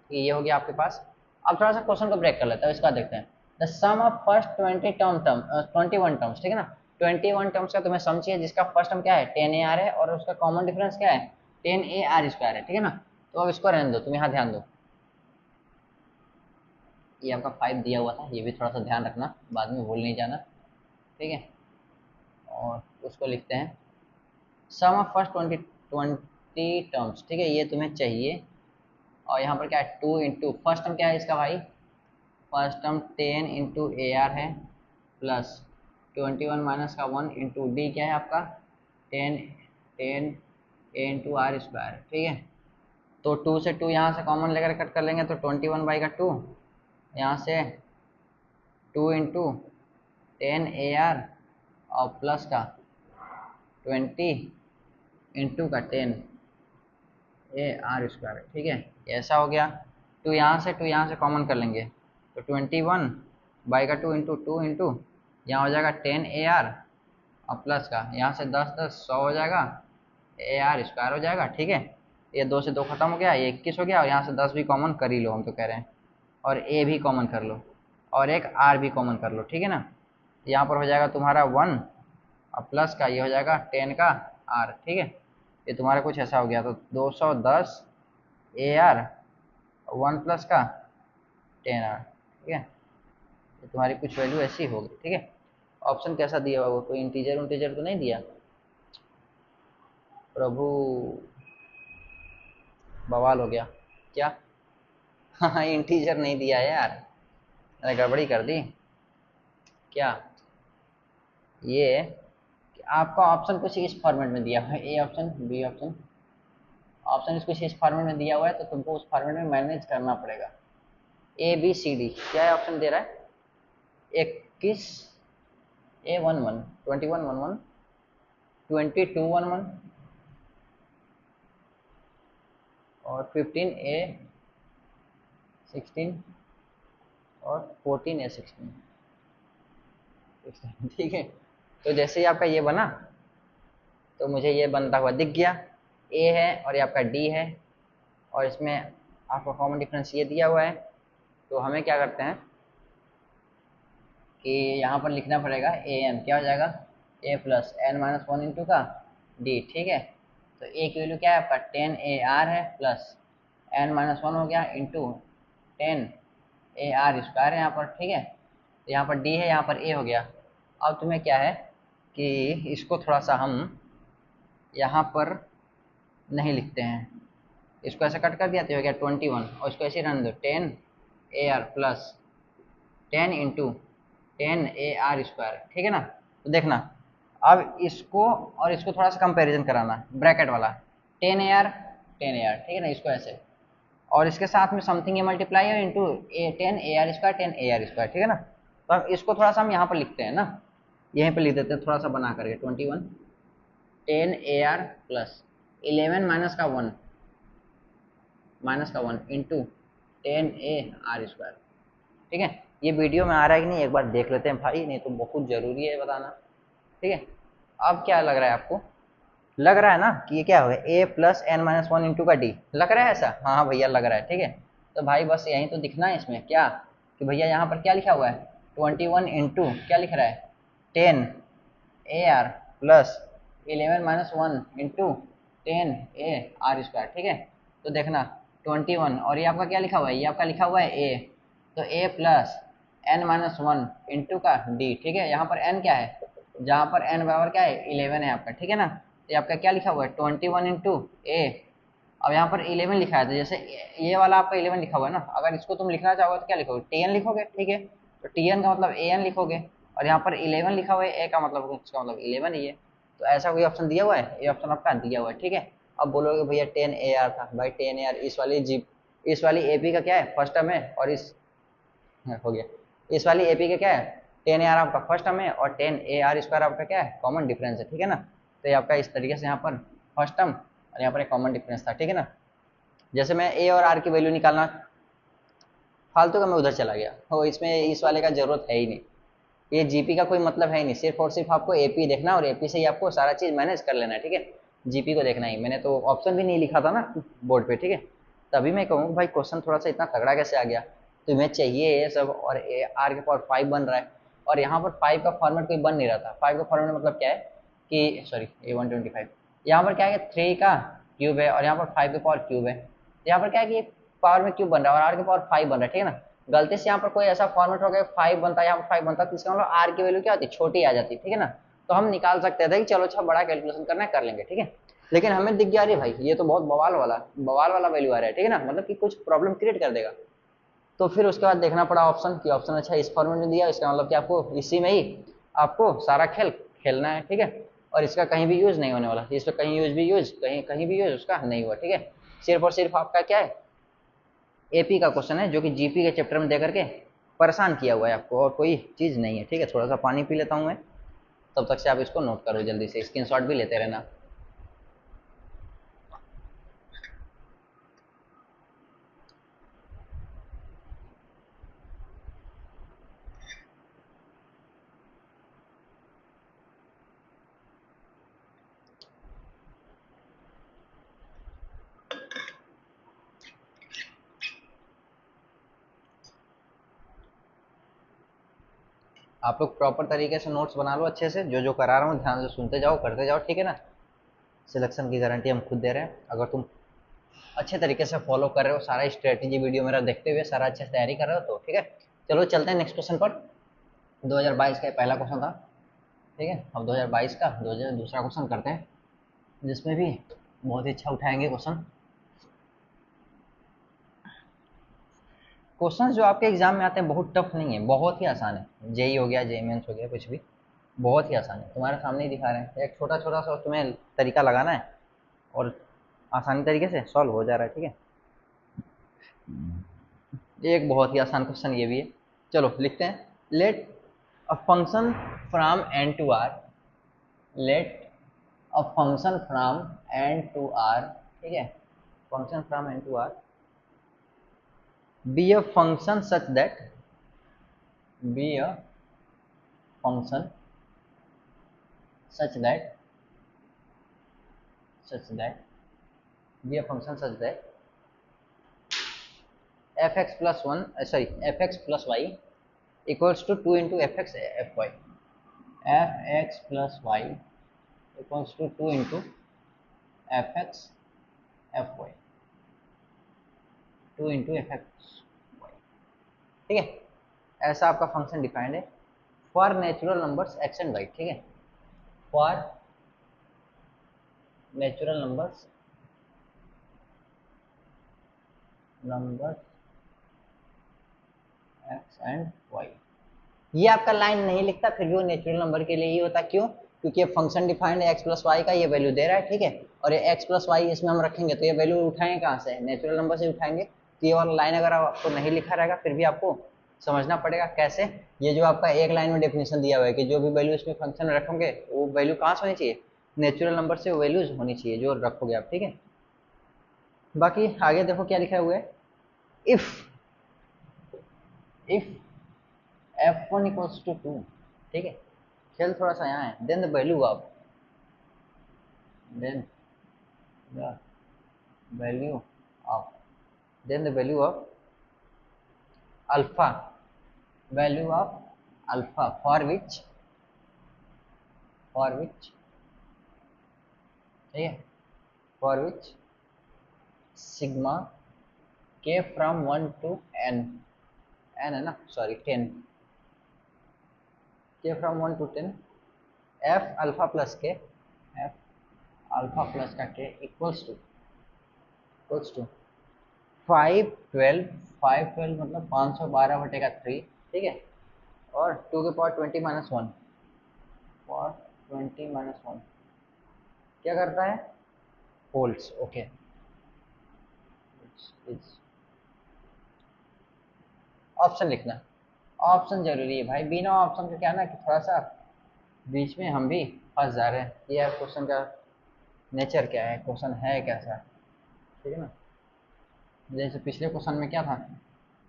ये हो गया आपके पास। अब थोड़ा सा क्वेश्चन को ब्रेक कर लेते हैं, इसका देखते हैं। The sum of first 21 terms, ठीक है ना, 21 टर्म्स का तुम्हें सम चाहिए जिसका फर्स्ट टर्म क्या है 10 AR है और उसका कॉमन डिफरेंस क्या है 10 AR² है। ठीक है ना, तो अब इसको रहने दो, तुम यहाँ ध्यान दो। ये आपका 5 दिया हुआ था, ये भी थोड़ा सा ध्यान रखना, बाद में भूल नहीं जाना। ठीक है, और उसको लिखते हैं सम ऑफ फर्स्ट 20 टर्म्स। ठीक है, ये तुम्हें चाहिए। और यहाँ पर क्या है 2 इंटू फर्स्ट टर्म क्या है इसका भाई, फर्स्ट टर्म 10 इंटू AR है प्लस 21 माइनस का 1 इंटू डी क्या है आपका 10 ए इंटू R²। ठीक है, तो 2 से 2 यहाँ से कॉमन लेकर कट कर लेंगे तो 21/2, यहाँ से 2 इंटू 10 AR और प्लस का 20 इंटू का 10 AR²। ठीक है, ऐसा हो गया। 2 यहाँ से कॉमन कर लेंगे तो 21/2 इंटू 2 इंटू यहाँ हो जाएगा 10 AR और प्लस का यहाँ से 10 100 हो जाएगा, AR² हो जाएगा। ठीक है, ये 2 से 2 खत्म हो गया, ये 21 हो गया और यहाँ से 10 भी कॉमन कर ही लो, हम तो कह रहे हैं, और A भी कॉमन कर लो और एक R भी कॉमन कर लो। ठीक है ना, यहाँ पर हो जाएगा तुम्हारा 1 और प्लस का ये हो जाएगा 10 का R। ठीक है, ये तुम्हारा कुछ ऐसा हो गया, तो 210 AR 1 प्लस का 10R। ठीक है, तो तुम्हारी कुछ वैल्यू ऐसी होगी। ठीक है, ऑप्शन कैसा दिया हुआ, कोई इंटीजर उंटीजर तो नहीं दिया, प्रभु बवाल हो गया क्या। हाँ इंटीजर नहीं दिया है यार, मैंने गड़बड़ी कर दी क्या। ये कि आपका ऑप्शन कुछ इस फॉर्मेट में दिया हुआ है, A option B option, option कुछ इस फॉर्मेट में दिया हुआ है तो तुमको उस फॉर्मेट में मैनेज करना पड़ेगा। ABCD क्या है ऑप्शन दे रहा है, 21 A11 2111 2211 और 15A16 और 14A16। ठीक है, तो जैसे ही आपका ये बना तो मुझे ये बनता हुआ दिख गया, A है और ये आपका D है और इसमें आपका कॉमन डिफरेंस ये दिया हुआ है। तो हमें क्या करते हैं कि यहाँ पर लिखना पड़ेगा AN क्या हो जाएगा A प्लस N-1 इंटू का D। ठीक है, तो A की वैल्यू क्या है आपका 10 AR है प्लस N-1 हो गया इंटू 10 AR² है यहाँ पर। ठीक है, तो यहाँ पर D है, यहाँ पर A हो गया। अब तुम्हें क्या है कि इसको थोड़ा सा हम यहाँ पर नहीं लिखते हैं, इसको ऐसे कट कर दिया तो हो गया 21 और इसको ऐसे रन दो 10 AR प्लस 10 इंटू 10 AR²। ठीक है ना, तो देखना अब इसको और इसको थोड़ा सा कंपैरिजन कराना, ब्रैकेट वाला 10 AR 10 AR। ठीक है ना, इसको ऐसे और इसके साथ में समथिंग ये मल्टीप्लाई है इंटू 10 AR² 10 AR²। ठीक है ना, तो अब इसको थोड़ा सा हम यहाँ पर लिखते हैं ना, यहीं पर लिख देते हैं थोड़ा सा बना करके 21 10 AR प्लस 11 माइनस का 1 इंटू 10 AR²। ठीक है, ये वीडियो में आ रहा है कि नहीं एक बार देख लेते हैं भाई, नहीं तो बहुत ज़रूरी है बताना। ठीक है, अब क्या लग रहा है आपको, लग रहा है ना कि ये क्या होगा A प्लस N-1 इंटू का D, लग रहा है ऐसा, हाँ हाँ भैया लग रहा है। ठीक है, तो भाई बस यहीं तो दिखना है इसमें क्या कि भैया यहाँ पर क्या लिखा हुआ है 21 इंटू क्या लिख रहा है 10 AR प्लस 11-1 इंटू 10 AR²। ठीक है, तो देखना 21 और ये आपका क्या लिखा हुआ है, ये आपका लिखा हुआ है A, तो A प्लस N-1 इंटू का D। ठीक है, यहाँ पर N क्या है, जहाँ पर N बराबर क्या है 11 है आपका। ठीक है ना, ये आपका क्या लिखा हुआ है 21 इंटू ए। अब यहाँ पर 11 लिखा है, तो जैसे ये वाला आपका 11 लिखा हुआ है ना, अगर इसको तुम लिखना चाहोगे तो क्या लिखोगे, टी एन लिखोगे, ठीक है। तो टी एन का मतलब ए एन लिखोगे, और यहाँ पर 11 लिखा हुआ है, ए का मतलब इसका मतलब 11 ही है। तो ऐसा कोई ऑप्शन दिया हुआ है, ये ऑप्शन आपका दिया हुआ है, ठीक है। अब बोलोगे भैया 10 AR था, भाई 10 AR इस वाली जी, इस वाली एपी का क्या है फर्स्ट टर्म है, और इस हो गया, इस वाली एपी का क्या है 10 AR आपका फर्स्ट टर्म है, और 10 AR² आपका क्या है कॉमन डिफरेंस है, ठीक है ना। तो ये आपका इस तरीके से यहाँ पर फर्स्ट टर्म और यहाँ पर एक कॉमन डिफरेंस था, ठीक है ना। जैसे मैं ए और आर की वैल्यू निकालना फालतू का मैं उधर चला गया, तो इसमें इस वाले का जरूरत है ही नहीं, ये जीपी का कोई मतलब है ही नहीं, सिर्फ और सिर्फ आपको एपी देखना और एपी से ही आपको सारा चीज मैनेज कर लेना है, ठीक है। जीपी को देखना ही, मैंने तो ऑप्शन भी नहीं लिखा था ना बोर्ड पे, ठीक है। तभी मैं कहूँ भाई क्वेश्चन थोड़ा सा इतना तगड़ा कैसे आ गया, तुम्हें चाहिए ये सब और आर के पावर 5 बन रहा है, और यहाँ पर 5 का फॉर्मेट कोई बन नहीं रहा था। 5 का फॉर्मेट मतलब क्या है कि सॉरी A125, यहाँ पर क्या है 3 का क्यूब है, और यहाँ पर 5 के पावर क्यूब है, यहाँ पर क्या है कि पावर में क्यूब बन रहा है और आर के पावर 5 बन रहा है, ठीक है ना। गलती से यहाँ पर कोई ऐसा फॉर्मेट हो गया 5 बनता है, यहाँ पर 5 बनता है, तो इसका मतलब आर की वैल्यू क्या होती है छोटी आ जाती है, ठीक है ना। तो हम निकाल सकते थे कि चलो अच्छा बड़ा कैलकुलेशन करना है कर लेंगे, ठीक है। लेकिन हमें दिख गया अरे भाई ये तो बहुत बवाल वाला वैल्यू आ रहा है, ठीक है ना, मतलब कि कुछ प्रॉब्लम क्रिएट कर देगा। तो फिर उसके बाद देखना पड़ा ऑप्शन कि ऑप्शन अच्छा इस फॉर्मेट में दिया, इसका मतलब कि आपको इसी में ही आपको सारा खेल खेलना है, ठीक है। और इसका कहीं भी यूज नहीं होने वाला, इसका कहीं यूज कहीं कहीं भी यूज उसका नहीं हुआ, ठीक है। सिर्फ और सिर्फ आपका क्या है एपी का क्वेश्चन है, जो कि जीपी के चैप्टर में दे करके परेशान किया हुआ है आपको, और कोई चीज़ नहीं है, ठीक है। थोड़ा सा पानी पी लेता हूँ मैं, तब तक से आप इसको नोट करो, जल्दी से स्क्रीनशॉट भी लेते रहना। आप लोग प्रॉपर तरीके से नोट्स बना लो अच्छे से, जो जो करा रहा हूँ ध्यान से सुनते जाओ करते जाओ, ठीक है ना। सिलेक्शन की गारंटी हम खुद दे रहे हैं, अगर तुम अच्छे तरीके से फॉलो कर रहे हो, सारा स्ट्रेटेजी वीडियो मेरा देखते हुए सारा अच्छे से तैयारी कर रहे हो तो ठीक है। चलो चलते हैं नेक्स्ट क्वेश्चन पर। 2022 का पहला क्वेश्चन था, ठीक है। अब 2022 का 2000 दूसरा क्वेश्चन करते हैं, जिसमें भी बहुत ही अच्छा उठाएंगे क्वेश्चन। क्वेश्चन जो आपके एग्जाम में आते हैं बहुत टफ नहीं है, बहुत ही आसान है। जेई हो गया, जेई मेंस हो गया, कुछ भी बहुत ही आसान है, तुम्हारे सामने ही दिखा रहे हैं। एक छोटा छोटा सा तुम्हें तरीका लगाना है और आसानी तरीके से सॉल्व हो जा रहा है, ठीक है। एक बहुत ही आसान क्वेश्चन ये भी है, चलो लिखते हैं। Let a function from N to R, let a function from N to R, ठीक है। Function from N to R be a function such that, be a function such that such that be a function such that fx plus 1 sorry fx plus y equals to 2 into fx fy, fx plus y equals to 2 into fx fy, 2 into fx y, ठीक है। ऐसा आपका फंक्शन डिफाइंड है for natural numbers X and Y, ठीक है। For natural numbers X and Y, ये आपका लाइन नहीं लिखता फिर भी वो नेचुरल नंबर के लिए ही होता, क्यों, क्योंकि ये फंक्शन डिफाइंड है एक्स प्लस वाई का, ये वैल्यू दे रहा है, ठीक है। और ये एक्स प्लस वाई इसमें हम रखेंगे तो ये वैल्यू उठाएंगे कहाँ से, नेचुरल नंबर से उठाएंगे। तो ये वाला लाइन अगर आपको नहीं लिखा रहेगा फिर भी आपको समझना पड़ेगा कैसे। ये जो आपका एक लाइन में डेफिनेशन दिया हुआ है कि जो भी वैल्यू इसमें फंक्शन में रखोगे वो वैल्यू कहाँ से होनी चाहिए, नेचुरल नंबर से वैल्यूज होनी चाहिए जो रखोगे आप, ठीक है। बाकी आगे देखो क्या लिखा हुआ है, if if f1 equals to 2, ठीक है। खेल थोड़ा सा यहाँ है, then the value of, then the value of, then the value of alpha, value of alpha for which ठीक है, for which sigma K from 1 to N, N है ना sorry 10, K from 1 to 10 F alpha plus K, F alpha plus का के इक्वल्स टू 512, 512 मतलब 512/3, ठीक है, और 2 के पावर 20 - 1 और 20 - 1 क्या करता है, होल्ड्स, ओके। ऑप्शन लिखना, ऑप्शन जरूरी है भाई, बिना ऑप्शन के क्या ना कि थोड़ा सा बीच में हम भी फंस जा रहे हैं कि यार क्वेश्चन का नेचर क्या है, क्वेश्चन है कैसा, ठीक है ना। जैसे पिछले क्वेश्चन में क्या था,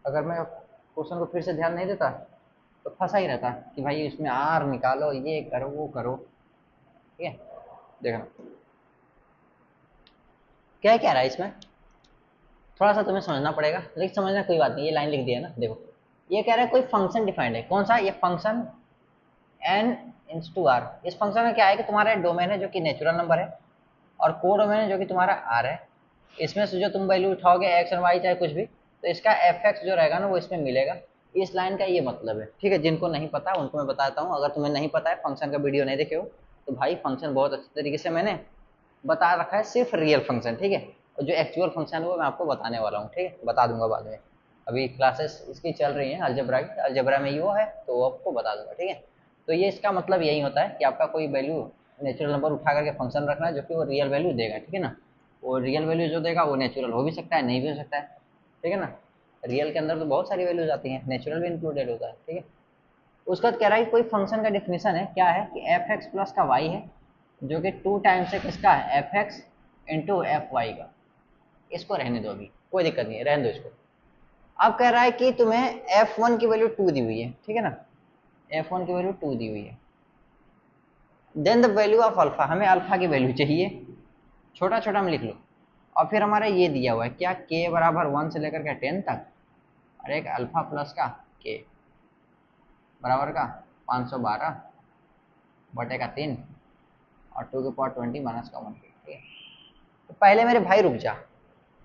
अगर मैं क्वेश्चन को फिर से ध्यान नहीं देता तो फंसा ही रहता कि भाई इसमें आर निकालो, ये करो वो करो, ठीक है। देखना क्या क्या रहा है इसमें, थोड़ा सा तुम्हें समझना पड़ेगा, लेकिन समझना कोई बात नहीं, ये लाइन लिख दिया ना, देखो ये कह रहा है कोई फंक्शन डिफाइंड है, कौन सा, ये फंक्शन एन इंस टू आर। इस फंक्शन में क्या है कि तुम्हारा डोमेन है जो कि नेचुरल नंबर है, और को डोमेन है जो कि तुम्हारा आर है। इसमें से जो तुम वैल्यू उठाओगे एक्स एंड वाई चाहे कुछ भी, तो इसका एफ एक्स जो रहेगा ना वो इसमें मिलेगा। इस लाइन का ये मतलब है, ठीक है। जिनको नहीं पता उनको मैं बताता हूँ, अगर तुम्हें नहीं पता है, फंक्शन का वीडियो नहीं देखे हो, तो भाई फंक्शन बहुत अच्छे तरीके से मैंने बता रखा है, सिर्फ रियल फंक्शन, ठीक है। और जो एक्चुअल फंक्शन है वो मैं आपको बताने वाला हूँ, ठीक है, बता दूंगा बाद में। अभी क्लासेस इसकी चल रही हैं अलजेब्रा की, अलजेब्रा में वो है तो वो आपको बता दूंगा, ठीक है। तो ये इसका मतलब यही होता है कि आपका कोई वैल्यू नेचुरल नंबर उठा करके फंक्शन रखना है जो कि वो रियल वैल्यू देगा, ठीक है ना। वो रियल वैल्यू जो देगा वो नेचुरल हो भी सकता है, नहीं भी हो सकता है, ठीक है ना। रियल के अंदर तो बहुत सारी वैल्यूज आती हैं, नेचुरल भी इंक्लूडेड होता है, ठीक है। उसका कह रहा है कि कोई फंक्शन का डिफिनेशन है, क्या है कि एफ एक्स प्लस का वाई है, जो कि 2 टाइम्स है किसका है, F X into F Y का। इसको रहने दो, अभी कोई दिक्कत नहीं है, रहने दो इसको। अब कह रहा है कि तुम्हें एफ वन की वैल्यू 2 दी हुई है, ठीक है ना, एफ वन की वैल्यू 2 दी हुई है। Then the value of alpha, हमें अल्फा की वैल्यू चाहिए, छोटा छोटा में लिख लो। और फिर हमारा ये दिया हुआ है क्या, के बराबर 1 से लेकर के 10 तक, और एक अल्फा प्लस का के बराबर का 512/3 और 2 के पावर 20 - 1, ठीक है। तो पहले मेरे भाई रुक जा,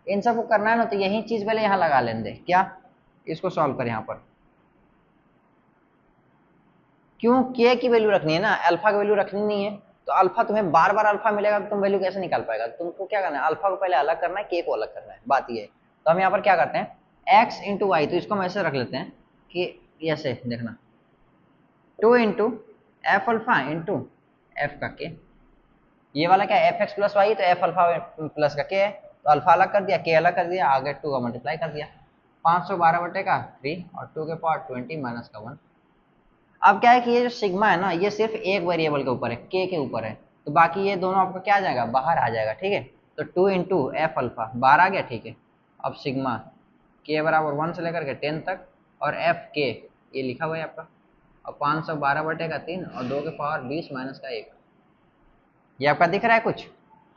इन सबको करना है ना तो यही चीज पहले यहाँ लगा लेने दे, क्या, इसको सॉल्व कर यहाँ पर। क्यों, के की वैल्यू रखनी है ना, अल्फा की वैल्यू रखनी नहीं है, तो अल्फा तुम्हें बार बार अल्फा मिलेगा तो तुम वैल्यू कैसे निकाल पाएगा। तुमको क्या करना है, अल्फा को पहले अलग करना है, के को अलग करना है, बात ये है। तो हम यहाँ पर क्या करते हैं, एक्स इंटू वाई, तो इसको हम ऐसे रख लेते हैं कि ऐसे देखना, 2 into F alpha into F का के। ये वाला क्या, एफ एक्स प्लस वाई, तो एफ अल्फा प्लस का के है, तो अल्फा अलग कर दिया, के अलग कर दिया, आगे 2 का मल्टीप्लाई कर दिया, 512/3 और 2 के पावर 20 - 1। अब क्या है कि ये जो सिग्मा है ना, ये सिर्फ एक वेरिएबल के ऊपर है, के ऊपर है, तो बाकी ये दोनों आपका क्या आ जाएगा, बाहर आ जाएगा, ठीक है। तो 2 इंटू एफ अल्फा बाहर आ गया, ठीक है। अब सिग्मा के बराबर 1 से लेकर के 10 तक, और एफ के ये लिखा हुआ है आपका, और 512/3 और 2 के पावर 20 - 1। ये आपका दिख रहा है कुछ,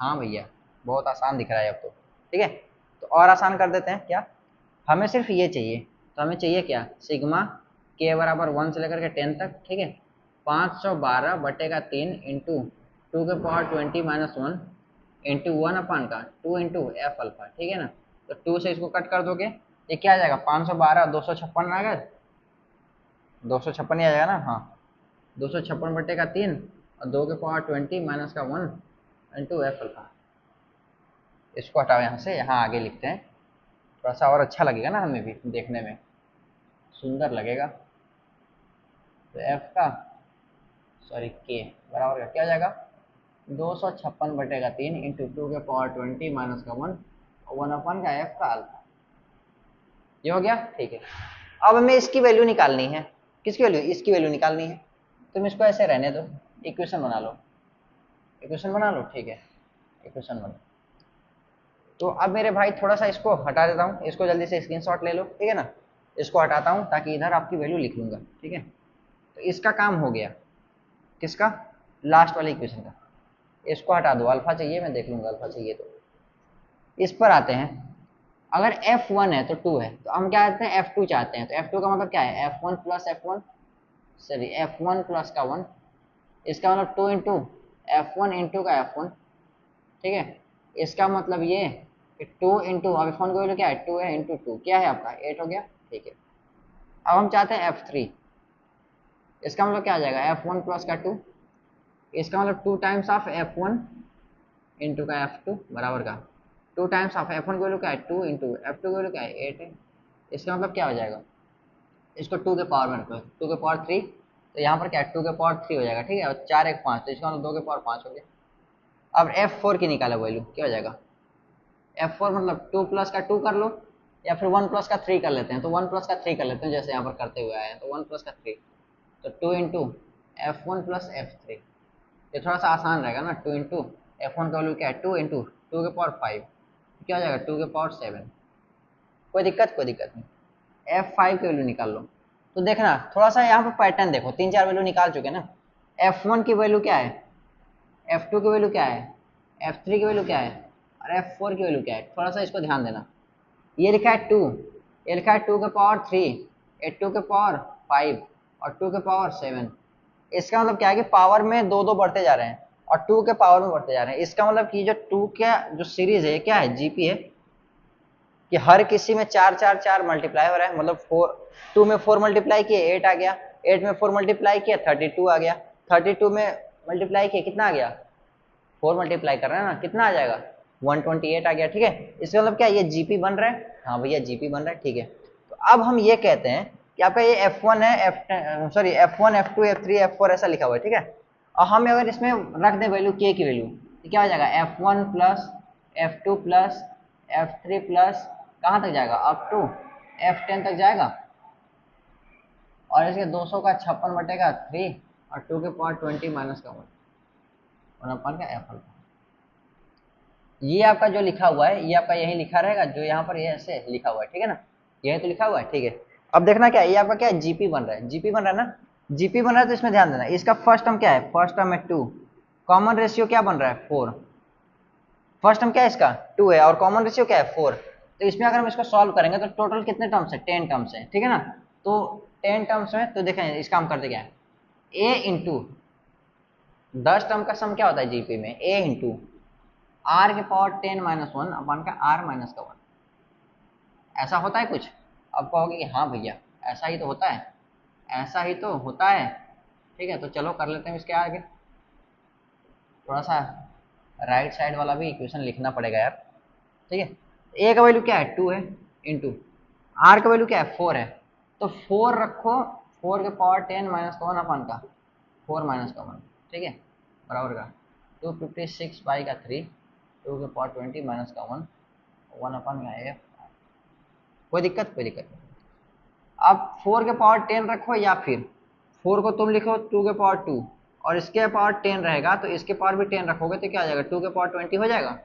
हाँ भैया, बहुत आसान दिख रहा है अब तो, ठीक है। तो और आसान कर देते हैं, क्या, हमें सिर्फ ये चाहिए, तो हमें चाहिए क्या, सिग्मा के बराबर 1 से लेकर के 10 तक, ठीक है, 512/3 इंटू 2 के पावर 20 - 1 इंटू 1 का 2 इंटू एफ अल्फा, ठीक है ना। तो 2 से इसको कट कर दोगे, ये क्या आ जाएगा, 512 256 आ गया, 256 ही आ जाएगा ना, हाँ, 256/3 और 2 के पावर 20 - 1 इंटू एफ अल्फा। इसको हटाओ यहाँ से, यहाँ आगे लिखते हैं, थोड़ा सा और अच्छा लगेगा ना, हमें भी देखने में सुंदर लगेगा। तो एफ का, सॉरी के बराबर का क्या आ जाएगा, 256/3 इंटू 2 के पावर 20 - 1 और 1 का एफ का अल्फा। ये हो गया, ठीक है। अब हमें इसकी वैल्यू निकालनी है, किसकी वैल्यू, इसकी वैल्यू निकालनी है। तुम इसको ऐसे रहने दो, इक्वेशन बना लो, इक्वेशन बना लो, ठीक है, इक्वेशन बना। तो अब मेरे भाई थोड़ा सा इसको हटा देता हूँ, इसको जल्दी से स्क्रीनशॉट ले लो, ठीक है ना। इसको हटाता हूँ ताकि इधर आपकी वैल्यू लिख लूंगा, ठीक है। तो इसका काम हो गया, किसका, लास्ट वाले इक्वेशन का। इसको हटा दो, अल्फा चाहिए, मैं देख लूंगा अल्फा चाहिए तो। इस पर आते हैं, अगर f1 है तो 2 है, तो हम क्या चाहते हैं, f2 चाहते हैं, तो f2 का मतलब क्या है, f1 plus f1, sorry f1 plus का 1, इसका मतलब 2 इंटू f1 इंटू का f1, ठीक है। इसका मतलब ये कि 2 इंटू, अब f1 की वैल्यू क्या है, 2 है, इंटू 2 क्या है आपका 8 हो गया, ठीक है। अब हम चाहते हैं f3, इसका मतलब क्या आ जाएगा, f1 प्लस का 2, इसका मतलब 2 टाइम्स ऑफ f1 इंटू का एफ टू बराबर का 2 टाइम्स ऑफ एफ वन की वैल्यू क्या है 2 इंटू एफ टू की वैल्यू क्या है 8 है। इसका मतलब क्या हो जाएगा, इसको 2 के पावर में रखो 2 के पावर 3, तो यहाँ पर क्या है 2 के पावर 3 हो जाएगा, ठीक है, और 4 1 5, तो इसका मतलब 2 के पावर 5 हो गया। अब एफ फोर की निकालो वैल्यू, क्या हो जाएगा एफ फोर मतलब 2 प्लस का 2 कर लो, या फिर 1 प्लस का 3 कर लेते हैं, तो 1 प्लस का 3 कर लेते हैं जैसे यहाँ पर करते हुए आए हैं, तो 1 प्लस का 3, तो 2 into F one plus F three, ये थोड़ा सा आसान रहेगा ना, 2 इंटू एफ वन का वैल्यू क्या है 2 इंटू 2 के पावर 5, क्या हो जाएगा 2 के पावर 7, कोई दिक्कत नहीं। एफ फाइव की वैल्यू निकाल लो, तो देखना थोड़ा सा यहाँ पर पैटर्न देखो, 3 4 वैल्यू निकाल चुके ना। एफ वन की वैल्यू क्या है, एफ टू की वैल्यू क्या है, एफ थ्री की वैल्यू क्या है, और एफ फोर की वैल्यू क्या है, थोड़ा सा इसको ध्यान देना। ये लिखा है 2, ये लिखा है 2 के पावर 3, ये 2 के पावर 5 और 2 के पावर 7। इसका मतलब क्या है कि पावर में दो दो बढ़ते जा रहे हैं और 2 के पावर में बढ़ते जा रहे हैं। इसका मतलब कि जो 2 का जो सीरीज है क्या है जीपी है, कि हर किसी में 4 4 4 मल्टीप्लाई हो रहा है, मतलब 4 2 में 4 मल्टीप्लाई किए 8 आ गया, 8 में 4 मल्टीप्लाई किया 32 आ गया, 32 में मल्टीप्लाई किया कितना आ गया 4 मल्टीप्लाई कर रहे हैं ना, कितना आ जाएगा 128 आ गया, ठीक है। इसका मतलब क्या ये जीपी बन रहा है, हाँ भैया जीपी बन रहा है, ठीक है। तो अब हम ये कहते हैं कि आपका ये F1 है, F1 F2 F3 F4 ऐसा लिखा हुआ है, ठीक है। और हम अगर इसमें रख दें वैल्यू k की वैल्यू, तो क्या हो जाएगा F1 plus F2 plus F3 plus कहाँ तक जाएगा अप टू F10 तक जाएगा, और इसके 200 का 56 बटेगा 3 और 2 के पावर 20 माइनस का 1 और अपन का एफ अल्फा। ये आपका जो लिखा हुआ है ये आपका यही लिखा रहेगा जो यहाँ पर ये ऐसे लिखा हुआ है, ठीक है ना, यही तो लिखा हुआ है, ठीक है। अब देखना क्या है, ये आपका क्या है जीपी बन रहा है, जीपी बन रहा है ना, जीपी बन रहा है, तो इसमें ध्यान देना। इसका फर्स्ट टर्म क्या है, फर्स्ट टर्म है 2, कॉमन रेशियो क्या बन रहा है 4, फर्स्ट टर्म क्या है इसका 2 है और कॉमन रेशियो क्या है 4, तो इसमें अगर हम इसको सॉल्व करेंगे तो टोटल कितने टर्म्स है 10 टर्म्स है, ठीक है ना। तो 10 टर्म्स में तो देखें इसका हम करते क्या है ए इंटू 10 टर्म का सम क्या होता है जीपी में ए इंटू आर के पावर 10 माइनस 1 अपन का आर माइनस का 1, ऐसा होता है कुछ। अब कहोगे कि हाँ भैया ऐसा ही तो होता है, ऐसा ही तो होता है, ठीक है। तो चलो कर लेते हैं इसके आगे, थोड़ा सा राइट साइड वाला भी इक्वेशन लिखना पड़ेगा यार, ठीक है। ए का वैल्यू क्या है 2 है इंटू आर का वैल्यू क्या है 4 है, तो 4 रखो 4 के पावर 10 माइनस का 1 अपन का 4 माइनस का 1, ठीक है, बराबर का 256 बाई का 3 2 के पावर 20 माइनस का 1 1 अपन का एफ, कोई दिक्कत नहीं। अब 4 के पावर 10 रखो या फिर 4 को तुम लिखो 2 के पावर 2 और इसके पावर 10 रहेगा तो इसके पावर भी 10 रखोगे तो क्या आ जाएगा 2 के पावर 20 हो जाएगा।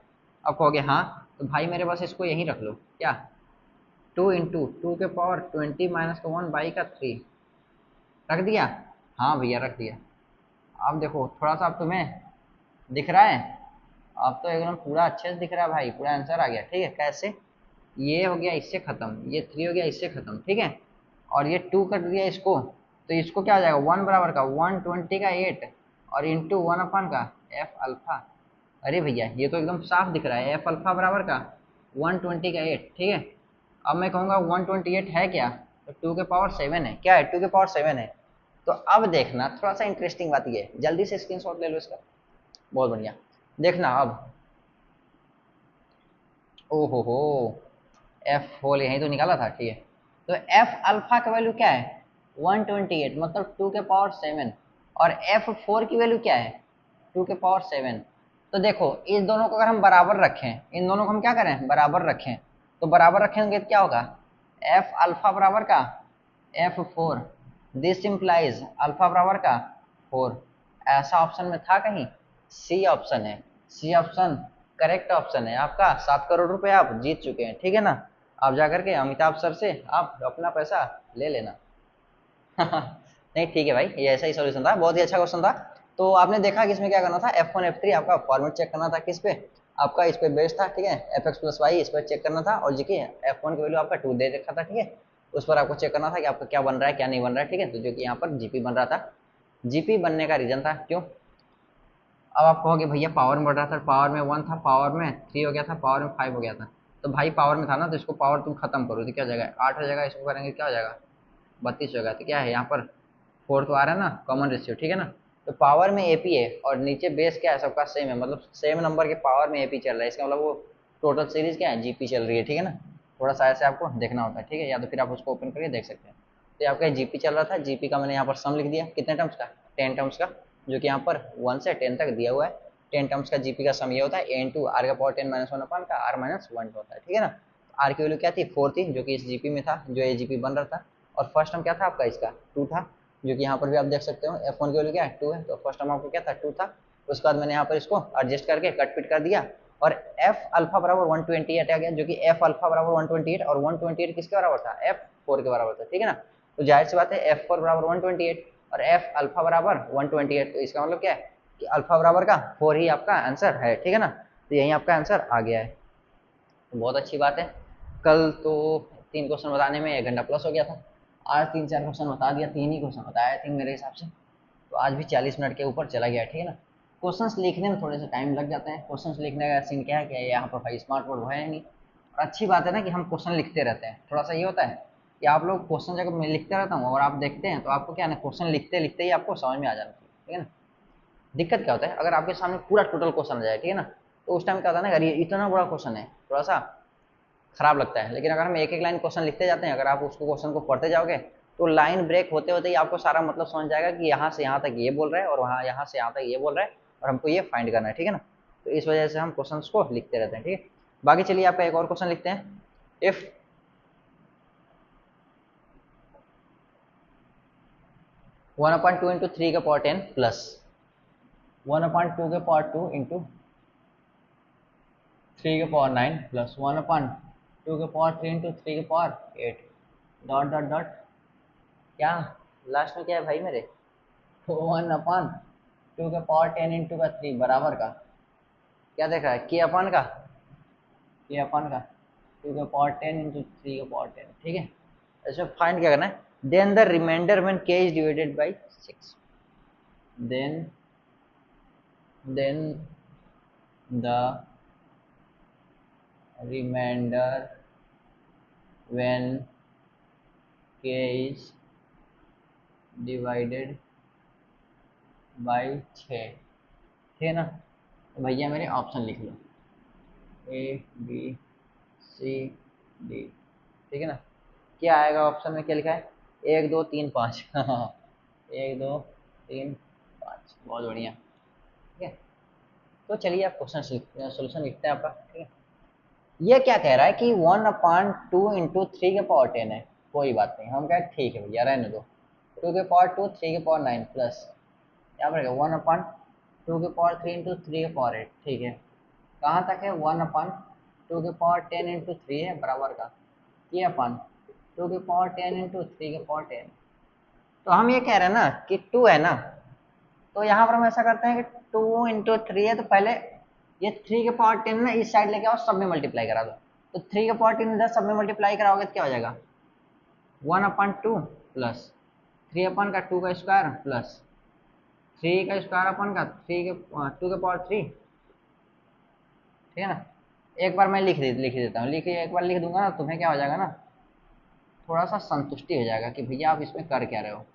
अब कहोगे हाँ तो भाई मेरे पास इसको यहीं रख लो, क्या 2 इंटू 2 के पावर 20 माइनस का 1 बाई का 3 रख दिया, हाँ भैया रख दिया। अब देखो थोड़ा सा अब तुम्हें दिख रहा है, अब तो एकदम पूरा अच्छे से दिख रहा है भाई, पूरा आंसर आ गया, ठीक है। कैसे, ये हो गया इससे खत्म, ये 3 हो गया इससे खत्म, ठीक है, और ये 2 कर दिया इसको, तो इसको क्या हो जाएगा 1 बराबर का 120 का 8 और इंटू 1 अपन का एफ अल्फा। अरे भैया ये तो एकदम साफ दिख रहा है, एफ अल्फा बराबर का 120 का 8, ठीक है। अब मैं कहूँगा 128 है क्या, तो 2 के पावर 7 है, क्या है 2 के पावर 7 है। तो अब देखना थोड़ा सा इंटरेस्टिंग बात ये है, जल्दी से स्क्रीनशॉट ले लो इसका, बहुत बढ़िया। देखना अब, ओहो हो एफ होल यही तो निकाला था, ठीक है। तो एफ अल्फा का वैल्यू क्या है 128 मतलब 2 के पावर 7 और एफ फोर की वैल्यू क्या है 2 के पावर 7। तो देखो इस दोनों को अगर हम बराबर रखें, इन दोनों को हम क्या करें बराबर रखें, तो बराबर रखेंगे तो क्या होगा एफ अल्फा बराबर का F four, this implies alpha बराबर का 4। ऐसा ऑप्शन में था कहीं, सी ऑप्शन है, सी ऑप्शन करेक्ट ऑप्शन है आपका। 7 करोड़ रुपए आप जीत चुके हैं, ठीक है ना। आप जाकर के अमिताभ सर से आप अपना पैसा ले लेना। नहीं ठीक है भाई, ये ऐसा ही सॉल्यूशन था, बहुत ही अच्छा क्वेश्चन था। तो आपने देखा कि इसमें क्या करना था F1 F3 आपका फॉर्मेट चेक करना था, किस पे आपका इस पे बेस्ड था, ठीक है, fx प्लस वाई इस पर चेक करना था, और जी के F1 की वैल्यू आपका 2 दे रखा था, ठीक है, उस पर आपको चेक करना था कि आपका क्या बन रहा है क्या नहीं बन रहा है, ठीक है। तो जो कि यहाँ पर जीपी बन रहा था, जीपी बनने का रीजन था क्यों। अब आप कहोगे भैया पावर में बढ़ रहा था, पावर में 1 था, पावर में 3 हो गया था, पावर में 5 हो गया था। तो भाई पावर में था ना, तो इसको पावर तुम खत्म करो तो क्या हो जाएगा 8 हो जाएगा, इसको करेंगे क्या हो जाएगा 32 हो जाएगा। तो क्या है यहाँ पर 4 तो आ रहा है ना कॉमन रेशियो, ठीक है ना। तो पावर में एपी है और नीचे बेस क्या है, सबका सेम है, मतलब सेम नंबर के पावर में एपी चल रहा है, इसका मतलब वो टोटल सीरीज क्या है, जीपी चल रही है, ठीक है ना। थोड़ा सा ऐसे आपको देखना होता है, ठीक है, या तो फिर आप उसको ओपन करके देख सकते हैं। तो ये आपका जीपी चल रहा था, जीपी का मैंने यहाँ पर सम लिख दिया, कितने टर्म्स का, 10 टर्म्स का, जो कि यहाँ पर 1 से 10 तक दिया हुआ है। 10 टर्म्स का जीपी का सम ये होता है ए इंटू आर का पावर 10 माइनस 1 अपान का आर माइनस 1 होता है, ठीक है ना। आर की वैल्यू क्या थी, 4 थी, जो कि इस जीपी में था, जो ये जीपी बन रहा था। और फर्स्ट टर्म क्या था आपका, इसका 2 था, जो कि यहाँ पर भी आप देख सकते हो F1 की वैल्यू क्या है, 2 है, तो फर्स्ट टर्म आपको क्या था, 2 था। उसके बाद मैंने यहाँ पर इसको एडजस्ट करके कट पिट कर दिया, और एफ अल्फा बराबर 128 आ गया, जो कि एफ अल्फा बराबर 128, और 128 किसके बराबर था, F4 के बराबर था, ठीक है ना। तो जाहिर सी बात है F4 बराबर 128 और एफ अल्फा बराबर 128, तो इसका मतलब क्या है कि अल्फा बराबर का 4 ही आपका आंसर है, ठीक है ना। तो यही आपका आंसर आ गया है, तो बहुत अच्छी बात है। कल तो 3 क्वेश्चन बताने में 1 घंटा प्लस हो गया था, आज 3-4 क्वेश्चन बता दिया, 3 ही क्वेश्चन बताया आई थिंक मेरे हिसाब से, तो आज भी 40 मिनट के ऊपर चला गया, ठीक है ना। क्वेश्चंस लिखने में थोड़े से टाइम लग जाता है, क्वेश्चंस लिखने का सीन क्या है कि यहाँ पर भाई स्मार्ट बोर्ड है नहीं, और अच्छी बात है ना कि हम क्वेश्चन लिखते रहते हैं, थोड़ा सा ये होता है कि आप लोग क्वेश्चन जब मैं लिखते रहता हूँ और आप देखते हैं, तो आपको क्या है ना, क्वेश्चन लिखते लिखते ही आपको समझ में आ जाना चाहिए, ठीक है ना। दिक्कत क्या होता है, अगर आपके सामने पूरा टोटल क्वेश्चन आ जाए, ठीक है ना, तो उस टाइम क्या होता है ना, अगर ये इतना बड़ा क्वेश्चन है, थोड़ा सा खराब लगता है। लेकिन अगर हम एक एक लाइन क्वेश्चन लिखते जाते हैं, अगर आप उसको क्वेश्चन को पढ़ते जाओगे, तो लाइन ब्रेक होते होते ही आपको सारा मतलब समझ जाएगा कि यहाँ से यहाँ तक ये बोल रहा है और वहाँ यहाँ से यहाँ तक ये बोल रहा है, और हमको ये फाइंड करना है, ठीक है ना। तो इस वजह से हम क्वेश्चन को लिखते रहते हैं, ठीक है। बाकी चलिए आपका एक और क्वेश्चन लिखते हैं। इफ 1/2 इंटू 3 का पावर 10 प्लस 1/2 के पावर 2 इंटू 3 के पावर 9 प्लस 1/2 के पावर 3 इंटू 3 के पावर 8 डॉट डॉट डॉट, क्या लास्ट में क्या है भाई मेरे, 1/2 के पावर 10 इंटू का 3 बराबर का, क्या देख रहा है, के अपन का 2 के पावर 10 इंटू 3 के पावर 10, ठीक है। इसमें फाइंड क्या करना है, then the remainder when k is divided by 6, then the remainder when k is divided by 6, ठीक है ना। तो भैया मेरे ऑप्शन लिख लो, A B C D, ठीक है ना। क्या आएगा ऑप्शन में, क्या लिखा है, 1 2 3 5 1 2 3 5, बहुत बढ़िया, ठीक है। तो चलिए आप क्वेश्चन सोल्यूशन लिखते हैं आपका, ठीक है। ये क्या कह रहा है कि 1/2 इंटू 3 के पावर 10 है, कोई बात नहीं, हम कहें ठीक है भैया रहने दो, 2 के पावर 2 3 के पावर 9 प्लस यहाँ पर 1/2 के पावर 3 इंटू 3 के पावर 8, ठीक है। कहाँ तक है, 1/2 के पावर 10 इंटू 3 है बराबर का, ये अपन 2 के पावर 10 इंटू 3 के पावर 10। तो हम ये कह रहे हैं ना कि 2 है ना, तो यहाँ पर हम ऐसा करते हैं कि 2 इंटू 3 है, तो पहले ये 3 के पावर 10 ना इस साइड लेके आओ, सब में मल्टीप्लाई करा दो, तो 3 के पावर 10 इधर सब में मल्टीप्लाई कराओगे तो क्या हो जाएगा, 1/2 प्लस 3/2 का स्क्वायर प्लस 3 का स्क्वायर अपन का 2 के पावर 3, ठीक है ना। एक बार मैं लिख देता हूँ, एक बार लिख दूंगा ना, तुम्हें क्या हो जाएगा ना, थोड़ा सा संतुष्टि हो जाएगा कि भैया आप इसमें कर क्या रहे हो,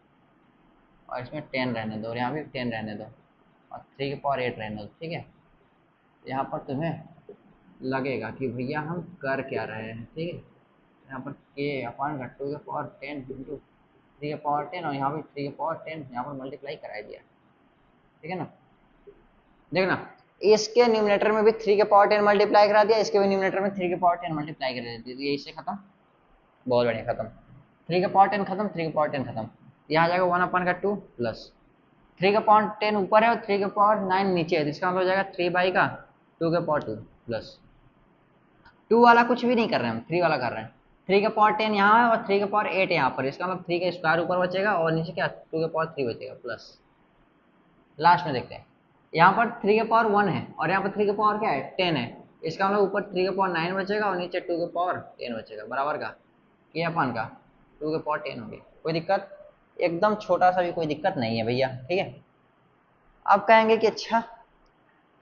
और इसमें 10 रहने दो और यहाँ भी 10 रहने दो और 3 के पावर 8 रहने दो, ठीक है। यहाँ पर तुम्हें लगेगा कि भैया हम कर क्या रहे हैं, ठीक है। यहाँ पर के अपन का 2 के पावर 10 इंटू 3 के पावर 10 और यहाँ भी 3 के पावर 10 यहाँ पर मल्टीप्लाई करा दिया, ठीक है ना। देखना, इसके न्यूमरेटर में भी 3 के पावर 10 मल्टीप्लाई करा दिया, इसके भी न्यूमरेटर में 3 के पावर 10 मल्टीप्लाई करा दिया, तो ये इससे खत्म, बहुत बढ़िया खत्म। 3 का पावर 10 खत्म, 3 का पावर 10 खत्म, यहाँ जाएगा 1/2 प्लस 3 का पावर 10 ऊपर है और 3 का पावर 9 नीचे है, तो इसका मतलब हो जाएगा 3/2 के पावर 2 प्लस 2 वाला कुछ भी नहीं कर रहे हैं हम, 3 वाला कर रहे हैं। 3 का पावर 10 यहाँ है और 3 का पावर 8 यहाँ पर, इसका मतलब 3 का स्क्वायर ऊपर बचेगा और नीचे क्या 2 के पावर 3 बचेगा प्लस, लास्ट में देखते हैं, यहाँ पर 3 के पावर 1 है और यहाँ पर 3 के पावर क्या है 10 है, इसका मतलब ऊपर 3 के पावर 9 बचेगा और नीचे 2 के पावर 10 बचेगा बराबर का, ये अपन का 2 के पावर 10 हो गया, कोई दिक्कत, एकदम छोटा सा भी कोई दिक्कत नहीं है भैया, ठीक है। अब कहेंगे कि अच्छा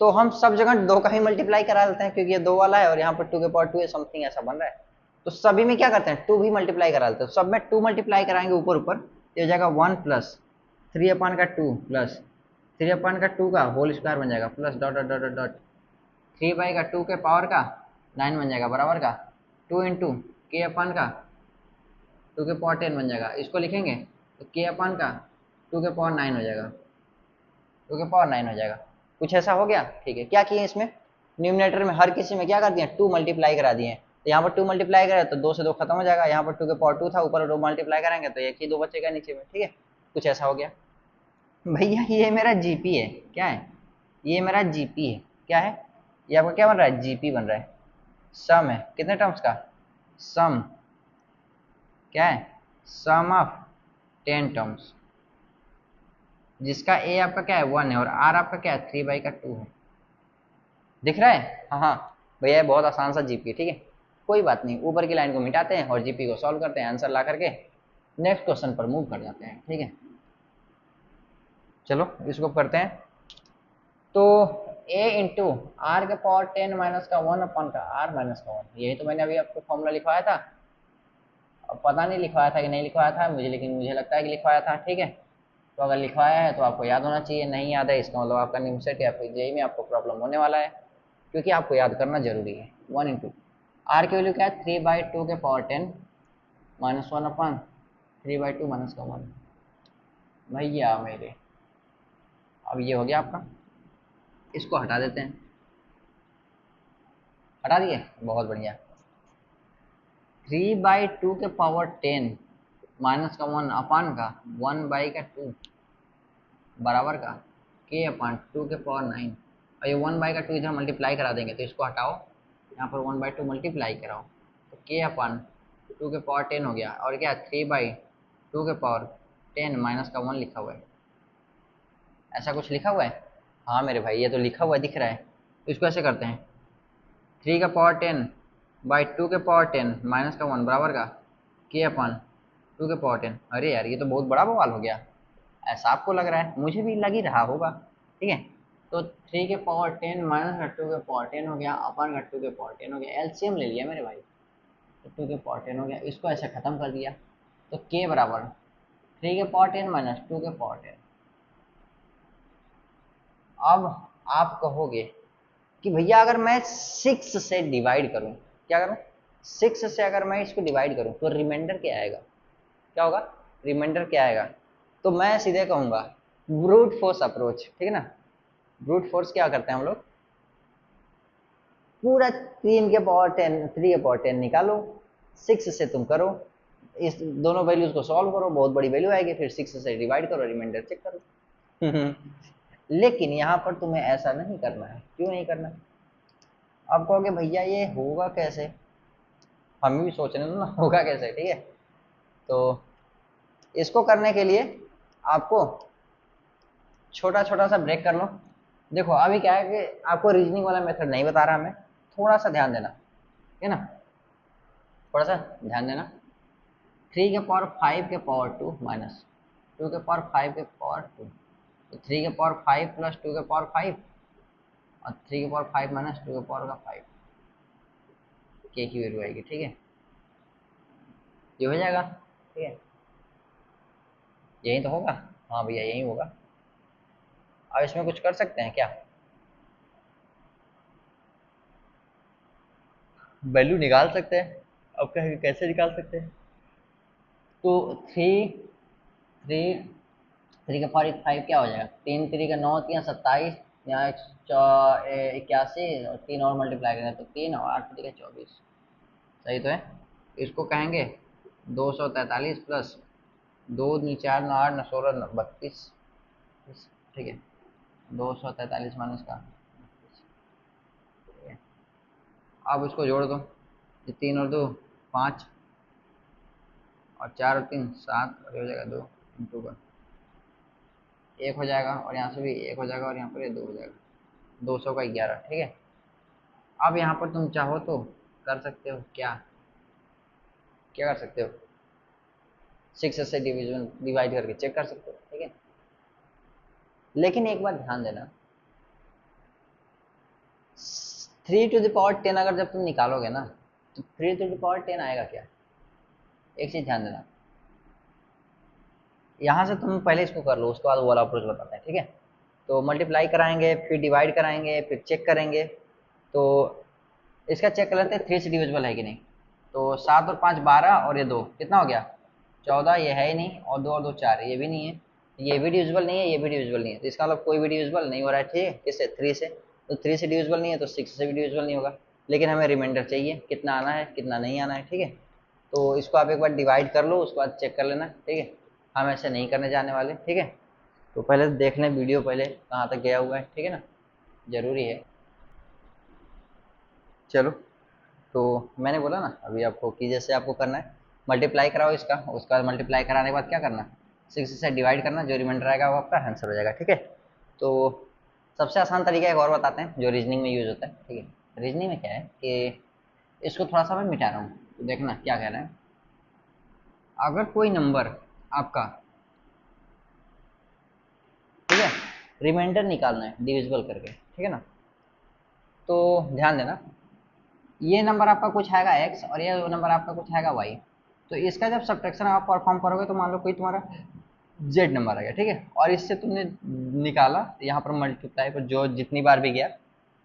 तो हम सब जगह 2 का ही मल्टीप्लाई करा देते हैं, क्योंकि ये 2 वाला है और यहाँ पर 2 के पावर 2 है, समथिंग ऐसा बन रहा है, तो सभी में क्या करते हैं 2 भी मल्टीप्लाई करा देते हैं, सब में 2 मल्टीप्लाई कराएंगे ऊपर ऊपर, ये हो जाएगा 1 प्लस 3/2 प्लस 3/2 का होल स्क्वायर बन जाएगा plus dot dot dot dot dot 3/2 के पावर का 9 बन जाएगा बराबर का 2 इंटू k/का 2 के पावर 10 बन जाएगा। इसको लिखेंगे तो k/का 2 के पावर 9 हो जाएगा, 2 के पावर 9 हो जाएगा। कुछ ऐसा हो गया, ठीक है। क्या किए इसमें, न्यूमिनेटर में हर किसी में क्या कर दिए, 2 मल्टीप्लाई करा दिए। तो यहाँ पर 2 मल्टीप्लाई करें तो 2 से 2 खत्म हो जाएगा। यहाँ पर 2 के पावर 2 था, ऊपर 2 मल्टीप्लाई करेंगे तो एक ही 2 बचेगा नीचे में, ठीक है। कुछ ऐसा हो गया। भैया ये मेरा जीपी है, क्या है, ये मेरा जीपी है, क्या है, ये आपका क्या बन रहा है, जीपी बन रहा है। सम है कितने टर्म्स का, सम क्या है, सम ऑफ 10 टर्म्स, जिसका ए आपका क्या है 1 है और आर आपका क्या है 3/2 है। दिख रहा है, हाँ हाँ भैया बहुत आसान सा जीपी है, ठीक है। कोई बात नहीं, ऊपर की लाइन को मिटाते हैं और जीपी को सॉल्व करते हैं, आंसर ला करके नेक्स्ट क्वेश्चन पर मूव कर जाते हैं, ठीक है। चलो इसको करते हैं। तो a इंटू आर के पावर 10 माइनस का 1 अपन का आर माइनस का 1, यही तो मैंने अभी आपको फॉर्मूला लिखवाया था। अब पता नहीं लिखवाया था कि नहीं लिखवाया था मुझे, लेकिन मुझे लगता है कि लिखवाया था, ठीक है। तो अगर लिखवाया है तो आपको याद होना चाहिए, नहीं याद है इसका मतलब आपका निमसेट या फिर जेई में आपको प्रॉब्लम होने वाला है, क्योंकि आपको याद करना जरूरी है। 1 इंटू आर की वैल्यू क्या है 3/2 के पावर 10 माइनस 1 अपन 3/2 माइनस का 1 भैया मेरे। अब ये हो गया आपका, इसको हटा देते हैं, हटा दिए, बहुत बढ़िया। 3/2 के पावर 10 माइनस का 1 अपान का 1/2 बराबर का k/2 के पावर 9। और ये 1/2 इधर मल्टीप्लाई करा देंगे तो इसको हटाओ, यहाँ पर 1/2 मल्टीप्लाई कराओ तो k/2 के पावर 10 हो गया। और क्या 3/2 के पावर 10 माइनस का 1 लिखा हुआ है, ऐसा कुछ लिखा हुआ है। हाँ मेरे भाई ये तो लिखा हुआ दिख रहा है। तो इसको ऐसे करते हैं 3 का पावर 10/2 के पावर 10 माइनस का 1 बराबर का k/2 के पावर 10। अरे यार ये तो बहुत बड़ा बवाल हो गया, ऐसा आपको लग रहा है, मुझे भी लग ही रहा होगा, ठीक है। तो 3 के पावर 10 माइनस का 2 के पावर 10 हो गया अपन का 2 के पावर 10 हो गया, एलसीएम ले लिया मेरे भाई, तो 2 के पावर 10 हो गया। इसको ऐसे खत्म कर दिया तो k बराबर 3 के पावर 10 माइनस 2 के पावर 10। अब आप कहोगे कि भैया अगर मैं 6 से डिवाइड करूं, क्या करूं, 6 से अगर मैं इसको डिवाइड करूं तो रिमाइंडर क्या आएगा, क्या होगा, रिमाइंडर क्या आएगा। तो मैं सीधे कहूंगा ब्रूट फोर्स अप्रोच, ठीक है ना। ब्रूट फोर्स क्या करते हैं हम लोग, पूरा 3 के पावर 10 निकालो, 6 से तुम करो, इस दोनों वैल्यूज को सॉल्व करो, बहुत बड़ी वैल्यू आएगी, फिर 6 से डिवाइड करो, रिमाइंडर चेक करो। लेकिन यहाँ पर तुम्हें ऐसा नहीं करना है, क्यों नहीं करना, आप कहोगे भैया ये होगा कैसे, हम भी सोचने दो ना होगा कैसे, ठीक है। तो इसको करने के लिए आपको छोटा छोटा सा ब्रेक कर लो। देखो अभी क्या है कि आपको रीजनिंग वाला मेथड नहीं बता रहा मैं, थोड़ा सा ध्यान देना, ठीक है ना, थोड़ा सा ध्यान देना। 3 के पावर 5 के पावर 2 माइनस 2 के पावर 5 के पावर 2, तो 3 के पावर 5 प्लस 2 के पावर 5 और 3 के पावर 5 माइनस 2 के पावर का 5 के की वैल्यू आएगी, ठीक है। ये हो जाएगा, ठीक है, यही तो होगा, हाँ भैया यही होगा। अब इसमें कुछ कर सकते हैं क्या, वैल्यू निकाल सकते हैं। अब कैसे निकाल सकते हैं, तो थ्री थ्री थ्री का पावर 5 क्या हो जाएगा, 3 3 का 9 3 27, यहाँ 81 और 3 और मल्टीप्लाई करें तो 3 और 8 3 का 24, सही तो है। इसको कहेंगे 243 प्लस 2 4 9 8 9 16 32, ठीक है, 243 माइनस का, ठीक है। अब इसको जोड़ दो, ये 3 और 2 5 और 4 और 3 7 और ये हो जाएगा 2 इंटू का 1 हो जाएगा और यहाँ से भी 1 हो जाएगा और यहाँ पर ये 2 हो जाएगा, 200 का 11, ठीक है। अब यहाँ पर तुम चाहो तो कर सकते हो क्या, क्या कर सकते हो, 6 से डिवाइड करके चेक कर सकते हो, ठीक है। लेकिन एक बात ध्यान देना, 3 to the power 10 अगर जब तुम निकालोगे ना तो 3 to the power 10 आएगा क्या, एक चीज ध्यान देना। यहाँ से तुम पहले इसको कर लो, उसके बाद वो वाला अप्रोच बताते हैं, ठीक है। तो मल्टीप्लाई कराएंगे, फिर डिवाइड कराएंगे, फिर चेक करेंगे। तो इसका चेक कर लेते हैं 3 से डिविजिबल है कि नहीं। तो 7 और 5 12 और ये 2 कितना हो गया 14, ये है ही नहीं, और 2 और 2 4, ये भी नहीं है, ये भी डिविजिबल नहीं है, ये भी डिविजिबल नहीं है। तो इसका मतलब कोई भी डिविजिबल नहीं हो रहा है, ठीक है, किससे 3 से। तो 3 से डिविजिबल नहीं है तो 6 से भी डिविजिबल नहीं होगा। लेकिन हमें रिमाइंडर चाहिए, कितना आना है कितना नहीं आना है, ठीक है। तो इसको आप एक बार डिवाइड कर लो, उसके बाद चेक कर लेना, ठीक है। हम ऐसे नहीं करने जाने वाले, ठीक है। तो पहले देख लें वीडियो, पहले कहाँ तक गया हुआ है, ठीक है ना, ज़रूरी है। चलो, तो मैंने बोला ना अभी आपको कि जैसे आपको करना है मल्टीप्लाई कराओ इसका, उसका मल्टीप्लाई कराने के बाद क्या करना, 6 से डिवाइड करना, जो रिमाइंडर आएगा वो आपका आंसर हो जाएगा, ठीक है। तो सबसे आसान तरीका एक और बताते हैं जो रीजनिंग में यूज होता है, ठीक है। रीजनिंग में क्या है कि इसको थोड़ा सा मैं मिटा रहा हूँ, तो देखना क्या कह रहा है। अगर कोई नंबर आपका, ठीक है, रिमाइंडर निकालना है डिविजिबल करके, ठीक है ना, तो ध्यान देना, ये नंबर आपका कुछ आएगा x और ये नंबर आपका कुछ आएगा y। तो इसका जब सब्ट्रैक्शन आप परफॉर्म करोगे तो मान लो कोई तुम्हारा z नंबर आ गया, ठीक है, और इससे तुमने निकाला, यहाँ पर मल्टीप्लाई पर जो जितनी बार भी गया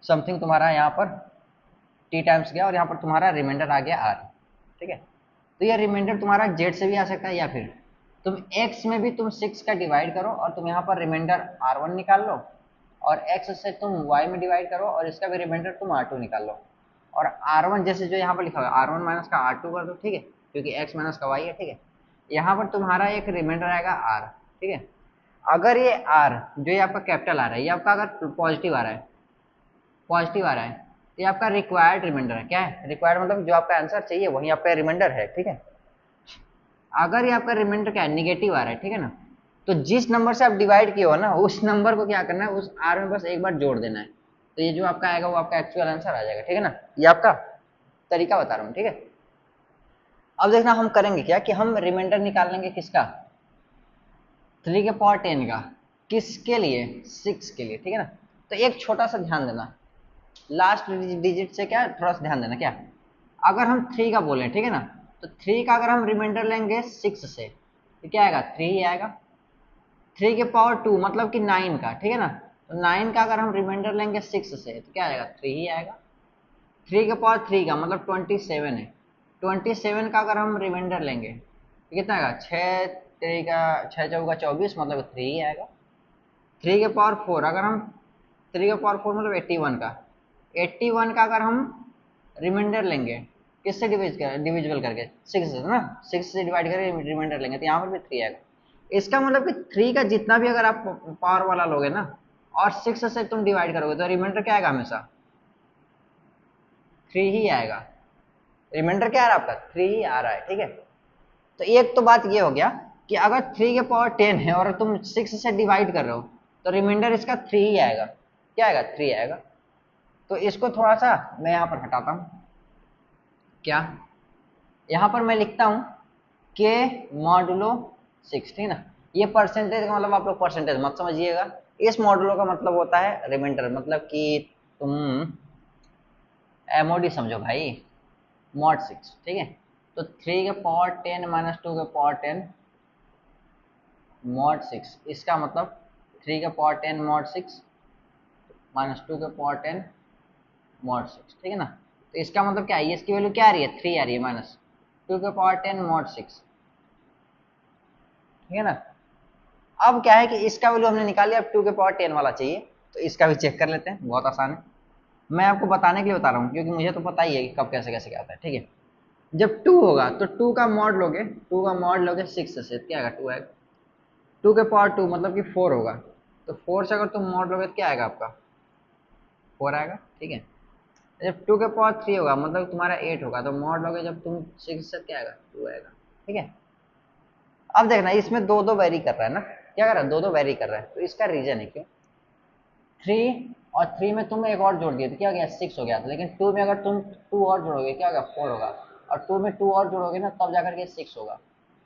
समथिंग तुम्हारा यहाँ पर t टाइम्स गया, और यहाँ पर तुम्हारा रिमाइंडर आ गया r, ठीक है। तो ये रिमाइंडर तुम्हारा z से भी आ सकता है, या फिर तुम x में भी तुम 6 का डिवाइड करो और तुम यहाँ पर रिमाइंडर r1 निकाल लो, और x से तुम y में डिवाइड करो और इसका भी रिमाइंडर तुम r2 निकाल लो, और R1 जैसे जो यहाँ पर लिखा हुआ है R1 माइनस का R2 कर दो, ठीक है, क्योंकि x माइनस का y है, ठीक है। यहाँ पर तुम्हारा एक रिमाइंडर आएगा R, ठीक है। अगर ये R जो ये आपका कैपिटल आ रहा है, ये आपका अगर पॉजिटिव आ रहा है, पॉजिटिव आ रहा है, तो ये आपका रिक्वायर्ड रिमाइंडर है। क्या है रिक्वायर्ड, मतलब जो आपका आंसर चाहिए वही आपका रिमाइंडर है, ठीक है। अगर ये आपका रिमाइंडर क्या है, निगेटिव आ रहा है, ठीक है ना, तो जिस नंबर से आप डिवाइड किए हो ना, उस नंबर को क्या करना है, उस R में बस एक बार जोड़ देना है, तो ये जो आपका आएगा वो आपका एक्चुअल आंसर आ जाएगा, ठीक है ना। ये आपका तरीका बता रहा हूँ, ठीक है। अब देखना हम करेंगे क्या कि हम रिमाइंडर निकाल लेंगे किसका, 3 के पावर 10 का, किसके लिए 6 के लिए, ठीक है ना। तो एक छोटा सा ध्यान देना, लास्ट डिजिट से क्या थोड़ा सा ध्यान देना, क्या अगर हम 3 का बोलें, ठीक है ना, तो 3 का अगर हम रिमाइंडर लेंगे 6 से तो क्या आएगा 3 ही आएगा। 3 के पावर 2 मतलब कि 9 का, ठीक है ना, तो 9 का अगर हम रिमाइंडर लेंगे 6 से तो क्या आएगा 3 ही आएगा। 3 के पावर 3 का मतलब 27 है, 27 का अगर हम रिमाइंडर लेंगे तो कितना आएगा 6 चौका 24 मतलब 3 ही आएगा। 3 के पावर 4 अगर हम 3 के पावर 4 मतलब 81 का, 81 का अगर हम रिमाइंडर लेंगे किससे डिविजिबल करके 6 से ना, 6 से डिवाइड करके रिमाइंडर लेंगे तो यहाँ पर भी 3 आएगा। इसका मतलब कि 3 का जितना भी अगर आप पावर वाला लोगे ना और 6 से तुम डिवाइड करोगे तो रिमाइंडर क्या आएगा, हमेशा 3 ही आएगा। रिमाइंडर क्या आ रहा है आपका 3 ही आ रहा है, ठीक है। तो एक तो बात ये हो गया कि अगर 3 के पावर 10 है और तुम 6 से डिवाइड कर रहे हो तो रिमाइंडर इसका 3 ही आएगा। क्या आएगा 3 आएगा। तो इसको थोड़ा सा मैं यहाँ पर हटाता हूँ, क्या यहाँ पर मैं लिखता हूँ के मॉडुलो 6, ठीक है ना। ये परसेंटेज का मतलब आप लोग परसेंटेज मत समझिएगा, इस मॉडुलो का मतलब होता है रिमाइंडर, मतलब कि तुम एमओडी समझो भाई, मॉड 6, ठीक है। तो 3 के पावर 10 माइनस 2 के पावर 10 मॉड 6, इसका मतलब 3 के पावर 10 मॉड 6 माइनस 2 के पावर 10 मॉड 6, ठीक है ना। तो इसका मतलब क्या है, इसकी वैल्यू क्या आ रही है 3 आ रही है, माइनस 2 के पावर 10 मॉड 6, ठीक है ना। अब क्या है कि इसका वैल्यू हमने निकाल लिया, अब 2 के पावर 10 वाला चाहिए, तो इसका भी चेक कर लेते हैं, बहुत आसान है। मैं आपको बताने के लिए बता रहा हूँ क्योंकि मुझे तो पता ही है कि कब कैसे कैसे क्या आता है, ठीक है। जब 2 होगा तो 2 का मॉड लोगे, 2 का मॉड लोगे 6 से क्या आएगा 2 आएगा। 2 के पावर 2 मतलब कि 4 होगा, तो 4 से अगर तुम मॉड लोगे तो क्या आएगा आपका 4 आएगा, ठीक है। जब 2 के पावर 3 होगा मतलब तुम्हारा 8 होगा, तो मॉड लोगे जब तुम 6 से क्या आएगा 2 आएगा, ठीक है। अब देखना इसमें दो दो वेरी कर रहा है ना, क्या कर रहा है दो दो वेरी कर रहा है, तो इसका रीजन है क्यों, 3 और 3 में तुम एक और जोड़ दिए तो क्या हो गया 6 हो गया था, लेकिन 2 में अगर तुम 2 और जोड़ोगे क्या होगा 4 होगा, और 2 में 2 और जोड़ोगे ना तब जाकर के 6 होगा,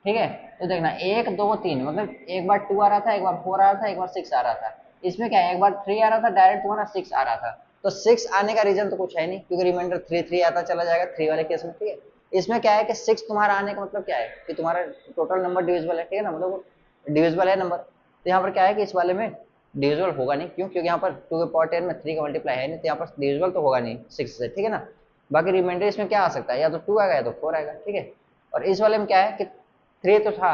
ठीक है। तो देखना 1 2 3 मतलब एक बार 2 आ रहा था, एक बार 4 आ रहा था, एक बार 6 आ रहा था। इसमें क्या है एक बार 3 आ रहा था डायरेक्ट तुम्हारा 6 आ रहा था, तो 6 आने का रीजन तो कुछ है नहीं क्योंकि रिमाइंडर 3 3 आता चला जाएगा 3 वाले केस में, ठीक है। इसमें क्या है कि 6 तुम्हारा आने का मतलब क्या है कि तुम्हारा टोटल नंबर डिविजिबल है, ठीक है ना, मतलब डिविजिबल है नंबर। तो यहाँ पर क्या है कि इस वाले में डिविजिबल होगा नहीं, क्यों? क्योंकि यहाँ पर 2 के पावर 10 में 3 का मल्टीप्लाई है नहीं, तो यहाँ पर डिविजिबल तो होगा नहीं 6 से, ठीक है ना। बाकी रिमाइंडर इसमें क्या आ सकता है, या तो 2 आएगा या तो 4 आएगा, ठीक है। और इस वाले में क्या है कि 3 तो था,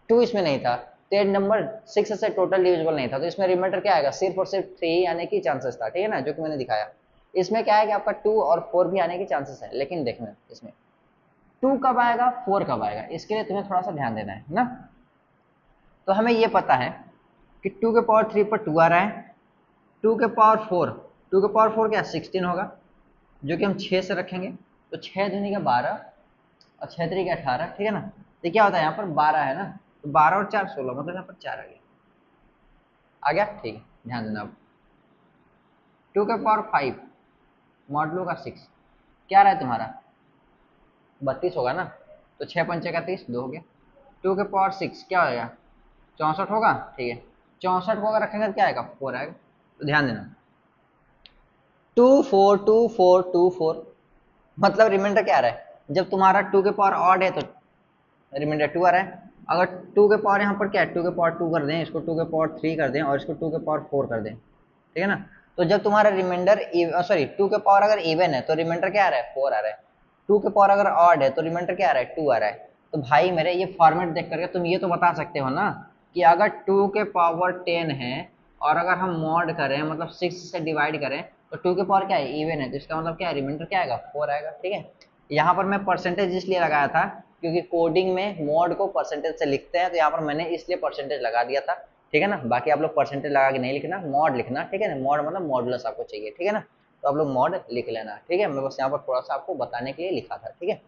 2 इसमें नहीं था, तो ये नंबर 6 से टोटल डिविजिबल नहीं था, तो इसमें रिमाइंडर क्या आएगा, सिर्फ और सिर्फ 3 आने की चांसेस था, ठीक है ना, जो कि मैंने दिखाया। इसमें क्या है कि आपका 2 और 4 भी आने की चांसेस है, लेकिन देखना इसमें 2 कब आएगा, 4 कब आएगा, इसके लिए तुम्हें थोड़ा सा ध्यान देना है ना। तो हमें ये पता है कि 2 के पावर 3 पर 2 आ रहा है, 2 के पावर 4, 2 के पावर 4 क्या 16 होगा, जो कि हम 6 से रखेंगे, तो 6 दूनी का 12 और 6 तरीके 18, ठीक है ना। तो क्या होता है यहाँ पर 12 है ना, तो 12 और 4 16, मतलब यहाँ पर 4 आ गया, आ गया, ठीक है, ध्यान देना अब। 2 के पावर 5 मॉडलो का 6 क्या रहा है तुम्हारा, 32 होगा ना, तो 6 पंचे का 30, 2 हो गया। 2 के पावर 6 क्या होगा, 64 होगा, ठीक है। 64 को अगर रखेंगे तो क्या आएगा, 4 आएगा, तो ध्यान देना 2 4 2 4 2 4, मतलब रिमाइंडर क्या आ रहा है, जब तुम्हारा 2 के पावर ऑड है तो रिमाइंडर 2 आ रहा है। अगर 2 के पावर यहाँ पर क्या है, 2 के पावर 2 कर दें, इसको 2 के पावर 3 कर दें और इसको 2 के पावर 4 कर दें, ठीक है ना। तो जब तुम्हारा रिमाइंडर सॉरी 2 के पावर अगर इवन है तो रिमाइंडर क्या आ रहा है, 4 आ रहा है। 2 के पावर अगर ऑड है तो रिमाइंडर क्या आ रहा है, 2 आ रहा है। तो भाई मेरे ये फॉर्मेट देख करके तुम ये तो बता सकते हो ना कि अगर 2 के पावर 10 है और अगर हम मॉड करें मतलब 6 से डिवाइड करें तो 2 के पावर क्या है, इवन है, तो इसका मतलब क्या है, रिमाइंडर क्या आएगा, 4 आएगा, ठीक है। यहाँ पर मैं परसेंटेज इसलिए लगाया था क्योंकि कोडिंग में मॉड को परसेंटेज से लिखते हैं, तो यहाँ पर मैंने इसलिए परसेंटेज लगा दिया था, ठीक है ना। बाकी आप लोग परसेंटेज लगा के नहीं लिखना, मॉड लिखना, ठीक है ना। मॉड मतलब मॉडुलस आपको चाहिए, ठीक है ना, तो आप लोग मॉड लिख लेना, ठीक है। मैं बस यहाँ पर थोड़ा सा आपको बताने के लिए लिखा था, ठीक है।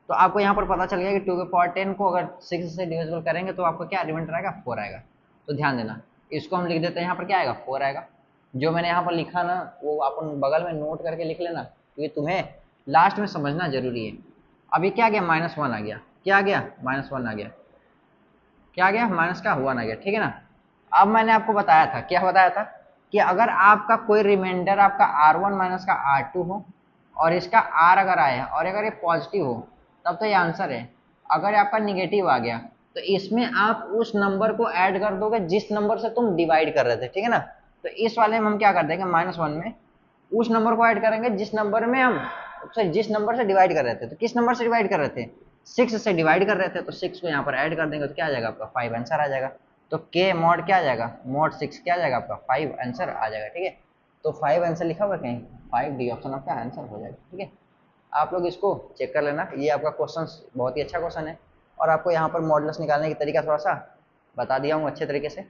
तो आपको यहाँ पर पता चल गया कि 2 के पावर 10 को अगर 6 से डिविजिबल करेंगे तो आपको क्या रिमाइंडर आएगा, 4 आएगा। तो ध्यान देना, इसको हम लिख देते हैं, यहाँ पर क्या आएगा, 4 आएगा। जो मैंने यहाँ पर लिखा ना वो अपन बगल में नोट करके लिख लेना, क्योंकि तुम्हें लास्ट में समझना जरूरी है। अभी क्या गया, -1 आ गया, क्या आ गया, -1 आ गया, क्या आ गया, माइनस का 1 आ गया, ठीक है ना। अब मैंने आपको बताया था, क्या बताया था कि अगर आपका कोई रिमाइंडर आपका R1 माइनस का R2 हो और इसका R अगर आया और अगर ये पॉजिटिव हो तब तो ये आंसर है। अगर आपका निगेटिव आ गया तो इसमें आप उस नंबर को ऐड कर दोगे जिस नंबर से तुम डिवाइड कर रहे थे, ठीक है ना। तो इस वाले में हम क्या कर देंगे, -1 में उस नंबर को ऐड करेंगे जिस नंबर में हम सॉरी जिस नंबर से डिवाइड कर रहे थे। तो किस नंबर से डिवाइड कर रहे थे, 6 से डिवाइड कर रहे थे, तो 6 को यहाँ पर ऐड कर देंगे तो क्या आ जाएगा आपका 5 आंसर आ जाएगा। तो के मॉड क्या आ जाएगा, मॉड 6 क्या आ जाएगा आपका 5 आंसर आ जाएगा, ठीक है। तो 5 आंसर लिखा हुआ कहीं, 5D ऑप्शन आपका आंसर हो जाएगा, ठीक है। आप लोग इसको चेक कर लेना, ये आपका क्वेश्चन बहुत ही अच्छा क्वेश्चन है और आपको यहाँ पर मॉडल्स निकालने की तरीका थोड़ा सा बता दिया हूँ अच्छे तरीके से।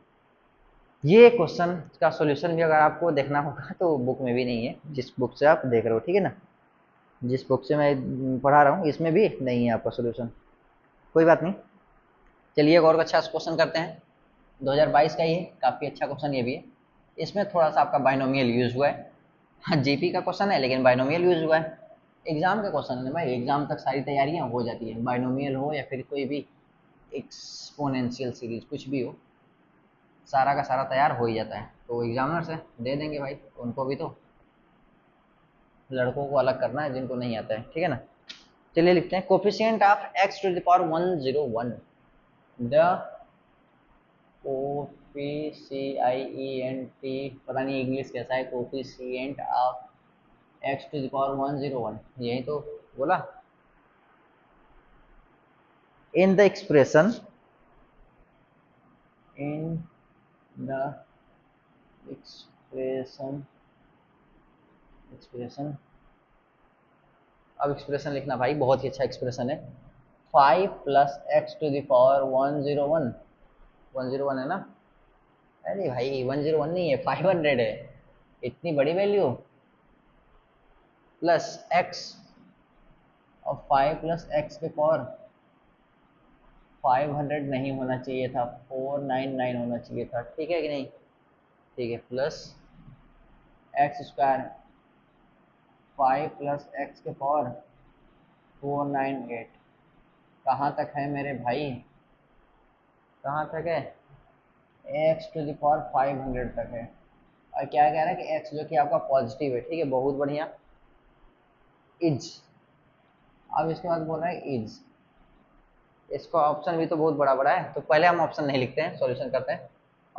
ये क्वेश्चन का सोल्यूशन भी अगर आपको देखना होगा तो बुक में भी नहीं है, जिस बुक से आप देख रहे हो, ठीक है ना। जिस बुक से मैं पढ़ा रहा हूँ इसमें भी नहीं है आपका सोल्यूशन, कोई बात नहीं। चलिए एक और अच्छा क्वेश्चन करते हैं, 2022 का ही है, काफ़ी अच्छा क्वेश्चन ये भी है। इसमें थोड़ा सा आपका बाइनोमियल यूज हुआ है, हाँ जीपी का क्वेश्चन है लेकिन बाइनोमियल यूज हुआ है। एग्जाम का क्वेश्चन है भाई, एग्जाम तक सारी तैयारियां हो जाती है, बाइनोमियल हो या फिर कोई भी एक्सपोनेंशियल सीरीज कुछ भी हो, सारा का सारा तैयार हो ही जाता है। तो एग्जामिनर से दे देंगे भाई, उनको भी तो लड़कों को अलग करना है जिनको नहीं आता है, ठीक है ना। चलिए लिखते हैं coefficient of x to the power 101, the coefficient, पता नहीं इंग्लिश कैसा है, coefficient of x to the power 101, यही तो बोला। In the expression, in the expression, expression, अब एक्सप्रेशन लिखना भाई, बहुत ही अच्छा एक्सप्रेशन है। 5 plus x to the power 101, 101 है ना, अरे भाई 101 नहीं है 500 है, इतनी बड़ी वैल्यू, प्लस एक्स और 5 प्लस एक्स के पावर 500 नहीं होना चाहिए था, 499 होना चाहिए था, ठीक है कि नहीं, ठीक है। Plus x square 5 plus x के पावर 498, कहाँ तक है मेरे भाई, कहाँ तक है, एक्स टू द पावर 500 तक है। और क्या कह रहा है कि एक्स जो कि आपका पॉजिटिव है, ठीक है, बहुत बढ़िया, इज, अब इसके बाद बोल रहा है इज, इसका ऑप्शन भी तो बहुत बड़ा बड़ा है, तो पहले हम ऑप्शन नहीं लिखते हैं, सॉल्यूशन करते हैं।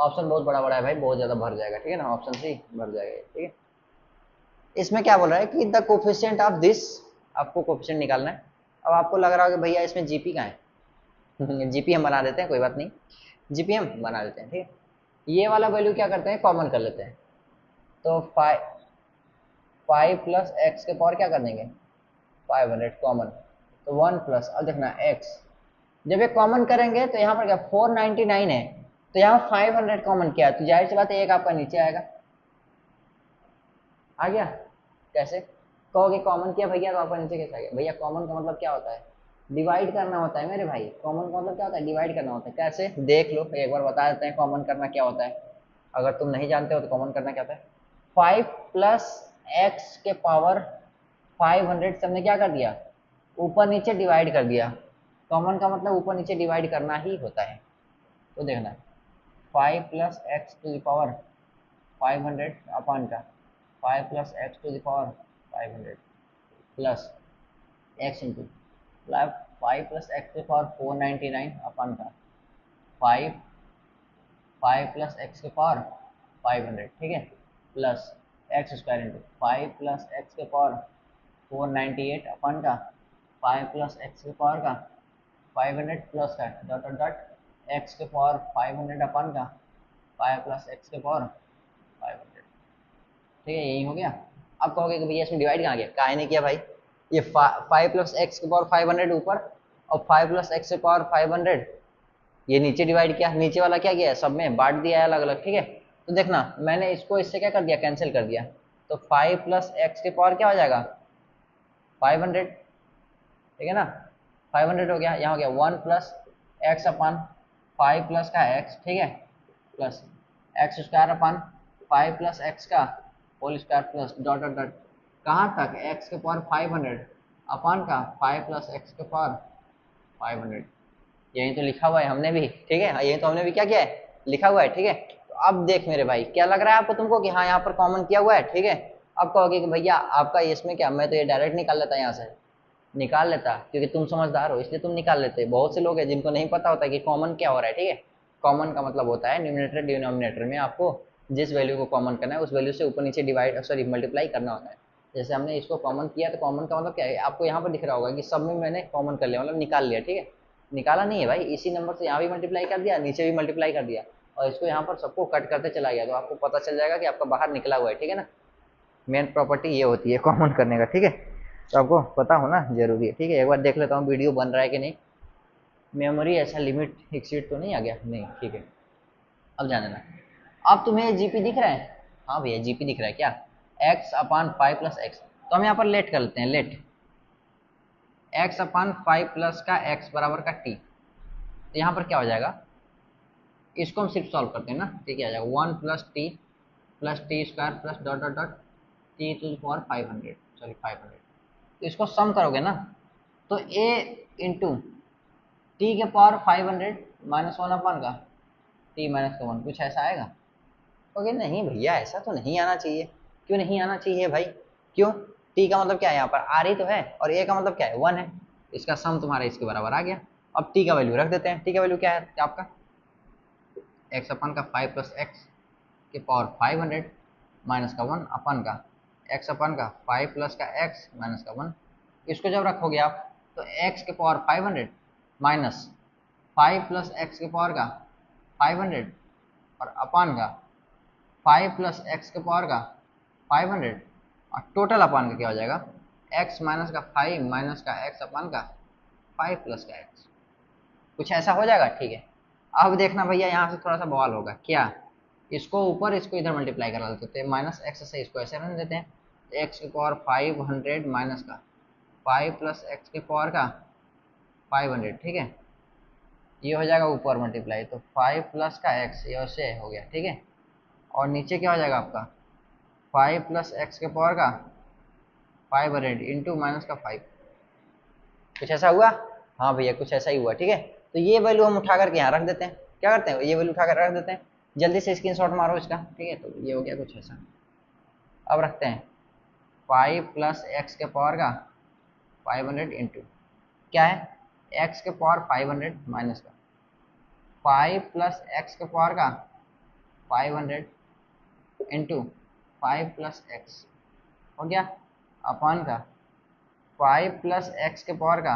ऑप्शन बहुत बड़ा बड़ा है भाई, बहुत ज़्यादा भर जाएगा, ठीक है ना, ऑप्शन सी भर जाएगा, ठीक है। इसमें क्या बोल रहा है कि द कोफिशिएंट ऑफ दिस, आपको कोफिशिएंट निकालना है। अब आपको लग रहा होगा भैया इसमें जीपी कहाँ है जीपी हम बना देते हैं, कोई बात नहीं, जीपी हम बना देते हैं, ठीक है। ये वाला वैल्यू क्या करते हैं, कॉमन कर लेते हैं। तो 5 प्लस एक्स के पावर क्या कर देंगे 500 कॉमन, तो 1 प्लस, अब देखना एक्स, जब ये कॉमन करेंगे तो यहाँ पर क्या 499 है, तो यहाँ 500 कॉमन किया है, तो जाहिर सी बात है एक आपका नीचे आएगा। आ गया? कैसे कहोगे कॉमन किया भैया तो आपका नीचे कैसे आ गया? भैया कॉमन का मतलब क्या होता है, डिवाइड करना होता है मेरे भाई। कॉमन का मतलब क्या होता है, डिवाइड करना होता है। कैसे, देख लो एक बार बता देते हैं कॉमन करना क्या होता है, अगर तुम नहीं जानते हो तो कॉमन करना क्या होता है। 5 प्लस एक्स के पावर 500 से हमने क्या कर दिया, ऊपर नीचे डिवाइड कर दिया। कॉमन का मतलब ऊपर नीचे डिवाइड करना ही होता है। तो देखना 5 plus x to the power 500 upon का 5 plus x to the power 500 plus x into 5 plus x की पावर 499 अपन का 5 प्लस एक्स की पावर 500, ठीक है, plus x square into 5 plus x के पावर 498 अपन का 5 प्लस एक्स के पावर का 500 प्लस का डॉट डॉट डॉट एक्स के पावर 500 अपन का 5 प्लस एक्स के पावर 500, ठीक है, यही हो गया। अब कहोगे कि भैया इसमें डिवाइड कहाँ गया, काहे नहीं किया भाई, ये 5 प्लस एक्स के पावर 500 ऊपर और 5 प्लस एक्स के पावर 500 ये नीचे डिवाइड किया, नीचे वाला क्या किया है, सब में बांट दिया है अलग अलग, ठीक है। तो देखना मैंने इसको इससे क्या कर दिया, कैंसिल कर दिया, तो 5 प्लस एक्स के पावर क्या हो जाएगा 500, ठीक है ना, 500 हो गया। यहाँ हो गया 1 प्लस एक्स अपान 5 प्लस का एक्स, ठीक है, plus x square upon 5 plus x का whole square plus dot dot dot कहाँ तक एक्स के पावर 500 अपान का 5 प्लस एक्स के पावर 500, यही तो लिखा हुआ है हमने भी, ठीक है, यही तो हमने भी क्या किया है, लिखा हुआ है, ठीक है। तो अब देख मेरे भाई क्या लग रहा है आपको, तुमको कि हाँ यहाँ पर कॉमन किया हुआ है, ठीक है। अब कहोगे कि भैया आपका इसमें क्या, मैं तो ये डायरेक्ट निकाल लेता यहाँ से, निकाल लेता क्योंकि तुम समझदार हो इसलिए तुम निकाल लेते। बहुत से लोग हैं जिनको नहीं पता होता कि कॉमन क्या हो रहा है, ठीक है। कॉमन का मतलब होता है न्यूमरेटर डिनोमिनेटर में आपको जिस वैल्यू को कॉमन करना है उस वैल्यू से ऊपर नीचे डिवाइड सॉरी मल्टीप्लाई करना होता है। जैसे हमने इसको कॉमन किया तो कॉमन का मतलब क्या है, आपको यहाँ पर दिख रहा होगा कि सब में मैंने कॉमन कर लिया, मतलब निकाल लिया, ठीक है। निकाला नहीं है भाई, इसी नंबर से यहाँ भी मल्टीप्लाई कर दिया, नीचे भी मल्टीप्लाई कर दिया और इसको यहाँ पर सबको कट करते चला गया, तो आपको पता चल जाएगा कि आपका बाहर निकला हुआ है, ठीक है ना। मेन प्रॉपर्टी ये होती है कॉमन करने का, ठीक है। तो आपको पता होना जरूरी है, ठीक है। एक बार देख लेता हूँ वीडियो बन रहा है कि नहीं, मेमोरी ऐसा लिमिट एक्सीड तो नहीं आ गया, नहीं, ठीक है। अब जान लेना, अब तुम्हें जीपी दिख रहा है, हाँ भैया जीपी दिख रहा है क्या, एक्स अपान 5 प्लस एक्स, तो हम यहाँ पर लेट कर लेते हैं, लेट एक्स अपान 5 प्लस का एक्स बराबर का टी, तो यहाँ पर क्या हो जाएगा, इसको हम सिर्फ सॉल्व करते हैं ना, ठीक है, आ जाएगा 1 plus T square plus dot dot dot T to the power 500, sorry 500, तो इसको सम करोगे ना, तो ए इंटू टी के पावर 500 माइनस 1 अपन का टी माइनस का 1, कुछ ऐसा आएगा। ओके नहीं भैया ऐसा तो नहीं आना चाहिए, क्यों नहीं आना चाहिए भाई, क्यों, टी का मतलब क्या है, यहाँ पर आर ही तो है और ए का मतलब क्या है 1 है, इसका सम तुम्हारा इसके बराबर आ गया। अब टी का वैल्यू रख देते हैं, टी का वैल्यू क्या है आपका एक्स अपन का 5 प्लस एक्स के पावर 500 माइनस का 1 अपन का एक्स अपन का 5 प्लस का एक्स माइनस का 1, इसको जब रखोगे आप तो एक्स के पावर 500 माइनस 5 प्लस एक्स के पावर का 500 और अपान का 5 प्लस एक्स के पावर का 500 और टोटल अपान का क्या हो जाएगा एक्स माइनस का 5 माइनस का एक्स अपान का 5 प्लस का एक्स, कुछ ऐसा हो जाएगा, ठीक है। अब देखना भैया यहाँ से थोड़ा सा बवाल होगा, क्या, इसको ऊपर इसको इधर मल्टीप्लाई करा देते हैं, माइनस एक्स से इसको ऐसे रन देते हैं, एक्स के पावर 500 माइनस का 5 प्लस एक्स के पावर का 500, ठीक है, ये हो जाएगा ऊपर मल्टीप्लाई, तो 5 प्लस का एक्स ये ऐसे हो गया, ठीक है, और नीचे क्या हो जाएगा आपका 5 प्लस एक्स के पावर का 500 इंटू माइनस का 5, कुछ ऐसा हुआ, हाँ भैया कुछ ऐसा ही हुआ, ठीक है। तो ये वैल्यू हम उठा करके यहाँ रख देते हैं, क्या करते हैं ये वैल्यू उठा कर रख देते हैं, जल्दी से स्क्रीनशॉट मारो इसका, ठीक है। तो ये हो गया कुछ ऐसा, अब रखते हैं 5 प्लस एक्स के पावर का 500 इंटू क्या है एक्स के पावर 500 माइनस का 5 प्लस एक्स के पावर का 500 इंटू 5 प्लस एक्स हो गया अपॉन का 5 प्लस एक्स के पावर का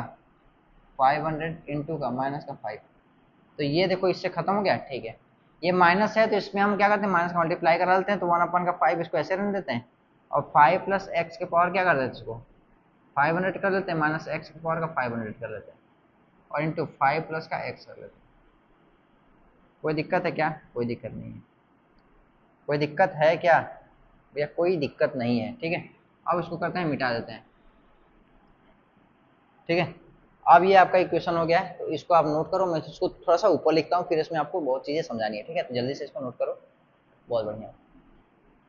500 इंटू का माइनस का 5। तो ये देखो इससे खत्म हो गया, ठीक है। ये माइनस है तो इसमें हम क्या करते हैं, माइनस का मल्टीप्लाई करा लेते हैं, तो 1 अपॉन का 5 इसको ऐसे रहने देते हैं, और 5 प्लस एक्स के पावर क्या कर देते हैं, इसको 500 कर लेते हैं, माइनस एक्स के पावर का 500 कर लेते हैं, और इंटू 5 प्लस का एक्स कर लेते हैं। कोई दिक्कत है क्या? कोई दिक्कत नहीं है। कोई दिक्कत है क्या भैया? कोई दिक्कत नहीं है, ठीक है। अब इसको करते हैं, मिटा देते हैं, ठीक है। अब ये आपका इक्वेशन हो गया है, तो इसको आप नोट करो। मैं इसको थोड़ा सा ऊपर लिखता हूँ, फिर इसमें आपको बहुत चीज़ें समझानी है, ठीक है। तो जल्दी से इसको नोट करो, बहुत बढ़िया।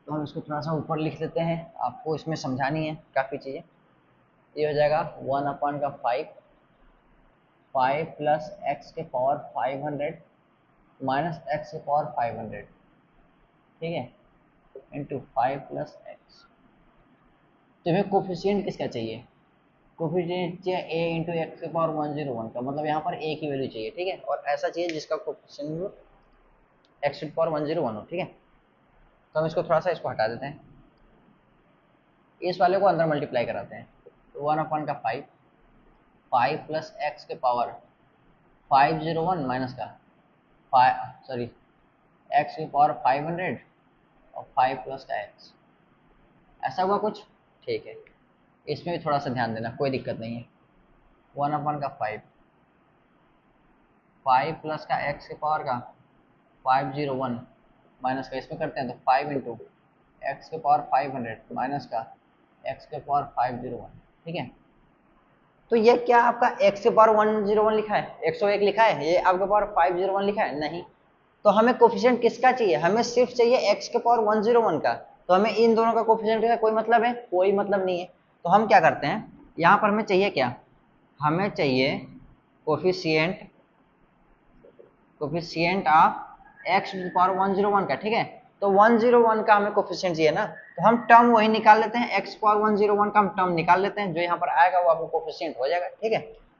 तो हम इसको थोड़ा सा ऊपर लिख लेते हैं, आपको इसमें समझानी है काफ़ी चीज़ें। ये हो जाएगा 1/5 5 प्लस एक्स के पावर 500 माइनस एक्स के पावर 500, ठीक है, इंटू 5 प्लस एक्स। तुम्हें कोफिशिएंट किसका चाहिए? कोफिशिएंट चाहिए a इंटू एक्स के पावर 101 का, मतलब यहाँ पर a की वैल्यू चाहिए, ठीक है। और ऐसा चाहिए जिसका कोफिशिएंट एक्स की पावर 101 हो, ठीक है। तो हम इसको थोड़ा सा इसको हटा देते हैं, इस वाले को अंदर मल्टीप्लाई कराते हैं। तो 1/5 5 प्लस एक्स के पावर 501 माइनस का 5 सॉरी एक्स की पावर 500 और 5 प्लस का एक्स, ऐसा हुआ कुछ, ठीक है। इसमें भी थोड़ा सा ध्यान देना, कोई दिक्कत नहीं है। 1/5 5 प्लस का एक्स के पावर का 501 माइनस का, इसमें करते हैं तो 5 इंटू एक्स के पावर 500 माइनस का एक्स के पावर 501, ठीक है। तो ये क्या आपका एक्स के पावर 101 लिखा है, 101 लिखा है, ये आपके पावर 501 लिखा है? नहीं। तो हमें कोफिशिएंट किसका चाहिए? हमें सिर्फ चाहिए एक्स के पावर 101 का। तो हमें इन दोनों का कोफिशिएंट का कोई मतलब है? कोई मतलब नहीं है। तो हम क्या करते हैं, यहाँ पर हमें चाहिए क्या, हमें चाहिए coefficient coefficient of x to the power 101 का, ठीक है। तो 101 का हमें कोफिशिएंट चाहिए ना, तो हम टर्म वही निकाल लेते हैं, एक्स पावर 101 का हम टर्म निकाल लेते हैं, जो यहाँ पर आएगा वो आपको कोफिशिएंट हो जाएगा, ठीक है।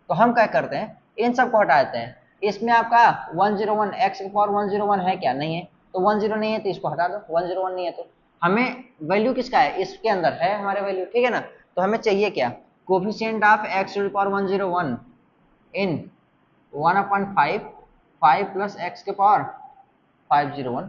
तो हम क्या करते हैं, इन सबको हटा देते हैं। इसमें आपका 101 एक्स की पावर 101 है क्या? नहीं है। तो 10 नहीं है तो इसको हटा दो, 101 नहीं है तो हमें वैल्यू किसका है, इसके अंदर है हमारे वैल्यू, ठीक है ना। तो हमें चाहिए क्या, coefficient of x to the power 101 in 1/5 5 plus x के पावर 501,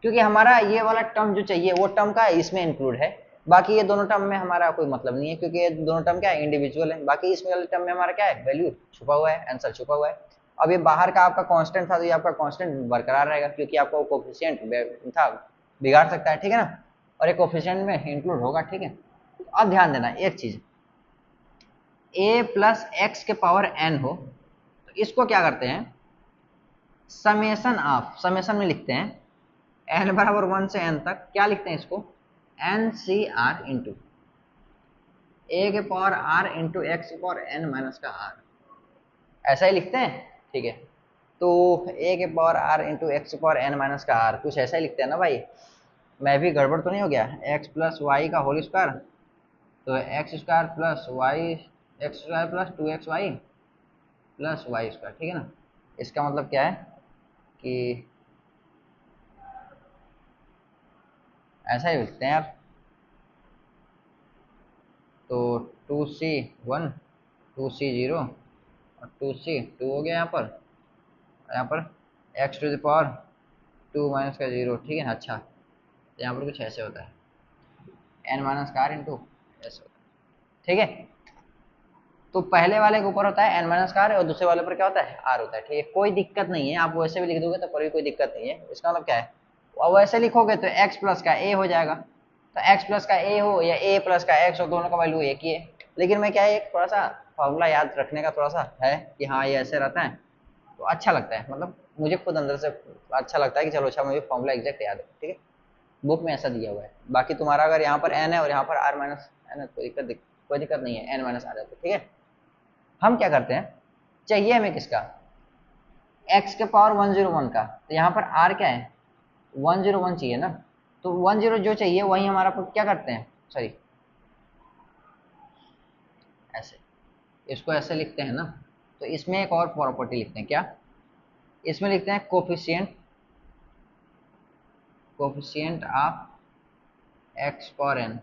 क्योंकि हमारा ये वाला टर्म जो चाहिए वो टर्म का इसमें इंक्लूड है, बाकी ये दोनों टर्म में हमारा कोई मतलब नहीं है, क्योंकि ये दोनों टर्म क्या है, इंडिविजुअल है। बाकी इसमें वाले टर्म में हमारा क्या है, वैल्यू छुपा हुआ है, आंसर छुपा हुआ है। अब ये बाहर का आपका कांस्टेंट था, तो ये आपका कांस्टेंट बरकरार रहेगा, क्योंकि आपका वो कोफिशिएंट था बिगाड़ सकता है, ठीक है ना, और एक कोफिशिएंट में इंक्लूड होगा, ठीक है। अब ध्यान देना एक चीज, a प्लस एक्स के पावर n हो तो इसको क्या करते हैं, समेशन ऑफ, समेशन में लिखते हैं n बराबर 1 से n तक, क्या लिखते हैं इसको, एन सी आर इंटू ए के पावर r इंटू एक्स के पावर n माइनस का r, ऐसा ही लिखते हैं, ठीक है। तो a के पावर r इंटू एक्स के पावर n माइनस का r, कुछ ऐसा ही लिखते हैं ना भाई, मैं भी गड़बड़ तो नहीं हो गया, x प्लस वाई का होल स्क्वायर, तो x square plus y x square plus 2xy plus y square, ठीक है ना। इसका मतलब क्या है कि ऐसा ही लिखते हैं आप, तो 2c1 2c0 और 2c2 हो गया यहाँ पर x to the power 2 minus का 0, ठीक है ना। अच्छा, तो यहाँ पर कुछ ऐसे होता है n माइनस का r इंटू ऐसे होता है, ठीक है। तो पहले वाले के ऊपर होता है n माइनस का r और दूसरे वाले पर क्या होता है, r होता है, ठीक है। कोई दिक्कत नहीं है, आप वैसे भी लिख दोगे तो कोई दिक्कत नहीं है। इसका मतलब क्या है, अब वैसे लिखोगे तो x प्लस का a हो जाएगा, तो x प्लस का a हो या a प्लस का x हो, दोनों का वैल्यू एक ही है। लेकिन मैं क्या है, एक थोड़ा सा फॉर्मूला याद रखने का थोड़ा सा है कि हाँ ये ऐसे रहता है, तो अच्छा लगता है, मतलब मुझे खुद अंदर से अच्छा लगता है कि चलो अच्छा मुझे फॉर्मूला एग्जैक्ट याद है, ठीक है। बुक में ऐसा दिया हुआ है। बाकी तुम्हारा अगर यहाँ पर n है और यहाँ पर r माइनस n है, कोई दिक्कत नहीं है, n माइनस r है तो ठीक है। हम क्या करते हैं, चाहिए हमें किसका, x के पावर 101 का, तो यहाँ पर r क्या है, 101 चाहिए ना, तो 10 जो चाहिए वही हमारा क्या करते हैं, सॉरी ऐसे, इसको ऐसे लिखते हैं ना। तो इसमें एक और प्रॉपर्टी लिखते हैं, क्या, इसमें लिखते हैं coefficient coefficient of x power n,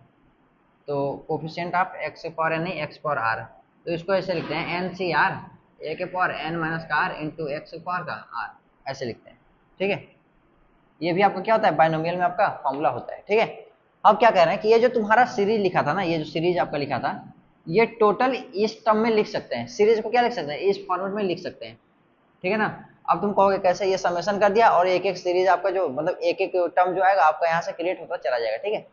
तो coefficient of x power n नहीं एक्स पावर आर, तो इसको ऐसे लिखते हैं एन सी आर ए के पावर एन माइनस का आर इंटू एक्स पावर का आर, ऐसे लिखते हैं। ठीक है, ये भी आपका क्या होता है बाइनोमियल में आपका फॉर्मूला होता है। ठीक है, अब क्या कह रहे हैं कि ये जो तुम्हारा सीरीज लिखा था ना, ये जो सीरीज आपका लिखा था, ये टोटल इस टर्म में लिख सकते हैं, सीरीज को क्या लिख सकते हैं इस फॉर्मेट में लिख सकते हैं। ठीक है ना, अब तुम कहोगे कैसे, ये समेशन कर दिया और एक एक सीरीज आपका जो मतलब एक एक टर्म जो आएगा आपका यहाँ से क्रिएट होता चला जाएगा। ठीक है,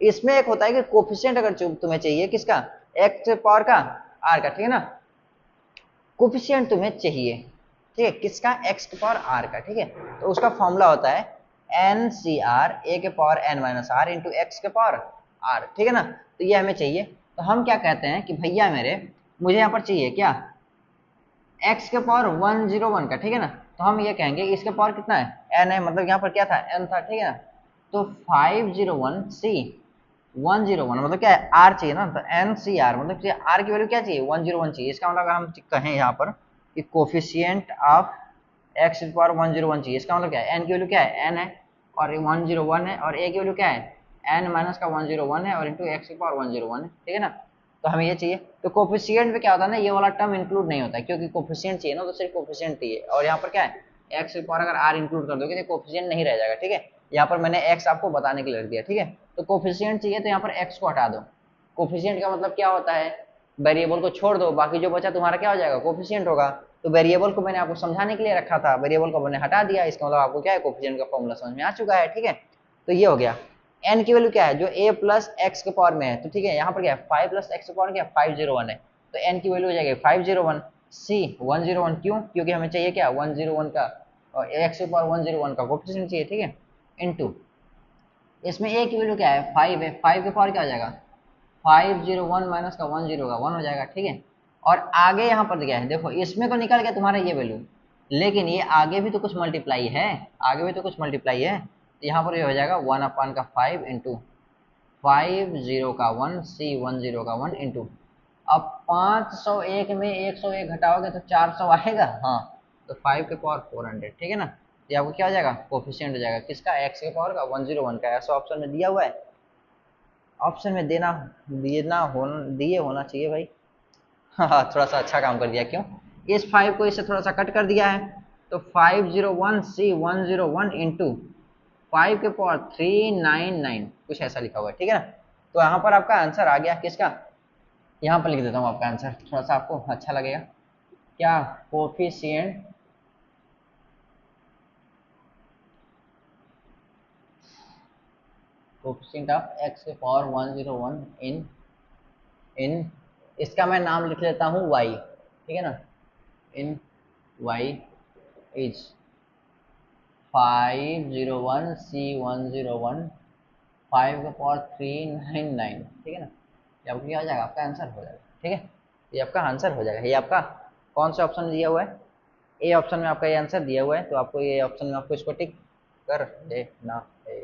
इसमें एक होता है कि कोफिशिएंट अगर तुम्हें चाहिए किसका, एक्स पावर का आर का, ठीक है ना, कोफिशिएंट तुम्हें चाहिए, ठीक है, किसका, एक्स के पावर आर का। ठीक है, तो उसका फॉर्मूला होता है एन सी आर ए के power N minus R into X के पावर आर। ठीक है ना, तो ये हमें चाहिए, तो हम क्या कहते हैं कि भैया मेरे मुझे यहाँ पर चाहिए क्या, एक्स के पावर 101 का। ठीक है ना, तो हम ये कहेंगे इसके पावर कितना है एन है, मतलब यहाँ पर क्या था एन था। ठीक है ना, तो 501 सी 101 मतलब क्या है आर चाहिए ना, तो एन सी आर मतलब आर की वैल्यू क्या चाहिए 101 चाहिए। इसका मतलब अगर हम कहें यहाँ पर कि कोफिशिएंट ऑफ एक्स की पावर 101 चाहिए, इसका मतलब क्या है एन की वैल्यू क्या है एन है और 101 है, और ए की वैल्यू क्या है एन माइनस का 101 है और इंटू एक्स की पावर 101 है। ठीक है ना, तो हमें ये चाहिए, तो कोफिशिएंट में क्या होता है ना, ये वाला टर्म इंक्लूड नहीं होता है, क्योंकि कोफिशिएंट चाहिए ना, तो सिर्फ कोफिशिएंट चाहिए, और यहाँ पर क्या है एक्स की पावर अगर आर इंक्लूड कर दोगे तो कोफिशिएंट नहीं रह जाएगा। ठीक है, यहाँ पर मैंने एक्स आपको बताने के लिए रख दिया। ठीक है, तो कोफिशिएंट चाहिए तो यहाँ पर एक्स को हटा दो, कोफिशिएंट का मतलब क्या होता है वेरिएबल को छोड़ दो, बाकी जो बचा तुम्हारा क्या हो जाएगा कोफिशिएंट होगा। तो वेरिएबल को मैंने आपको समझाने के लिए रखा था, वेरिएबल को मैंने हटा दिया, इसका मतलब आपको क्या है कोफिशिएंट का फॉर्मूला समझ में आ चुका है। ठीक है, तो ये हो गया, एन की वैल्यू क्या है जो ए प्लस एक्स के पावर में है, तो ठीक है यहाँ पर क्या है 5 प्लस एक्स के पावर क्या 501 है, तो एन की वैल्यू हो जाएगी 501 सी 101, क्यों, क्योंकि हमें चाहिए क्या 101 का और एक्स के पावर 101 का कोफिशिएंट चाहिए। ठीक है, इनटू इसमें ए की वैल्यू क्या है 5 है, 5 के पावर क्या हो जाएगा 501 माइनस का 10 का 1 हो जाएगा। ठीक है, और आगे यहाँ पर क्या है देखो, इसमें तो निकल गया तुम्हारा ये वैल्यू, लेकिन ये आगे भी तो कुछ मल्टीप्लाई है, आगे भी तो कुछ मल्टीप्लाई है, तो यहाँ पर ये हो जाएगा 1 का 5 इंटू 50 का 1 सी 10 का 1 इंटू, अब 501 में 101 घटाओगे तो 400 आएगा, हाँ, तो 5 के पावर 400। ठीक है ना, ये आपको क्या हो जाएगा कोफिशिएंट हो जाएगा किसका एक्स के पावर का 101 का, ऐसा ऑप्शन में दिया हुआ है, ऑप्शन में देना दिए होना चाहिए भाई। हाँ थोड़ा सा अच्छा काम कर दिया, क्यों, इस 5 को इससे थोड़ा सा कट कर दिया है, तो 501 सी 101 इंटू 5 के पावर 399 कुछ ऐसा लिखा हुआ है। ठीक है ना, तो यहाँ पर आपका आंसर आ गया किसका, यहाँ पर लिख देता हूँ आपका आंसर, थोड़ा सा आपको अच्छा लगेगा, क्या कोफिशिएंट कोफिशिएंट ऑफ एक्स के पावर 101 इन इसका मैं नाम लिख लेता हूँ y। ठीक है ना, इन y इज 501 सी 101 5 के पावर 399। ठीक है ना, ये आपको क्या हो जाएगा आपका आंसर हो जाएगा। ठीक है, ये आपका आंसर हो जाएगा, ये आपका कौन सा ऑप्शन दिया हुआ है, ए ऑप्शन में आपका ये आंसर दिया हुआ है, तो आपको ये ऑप्शन में आपको इसको टिक कर देना है।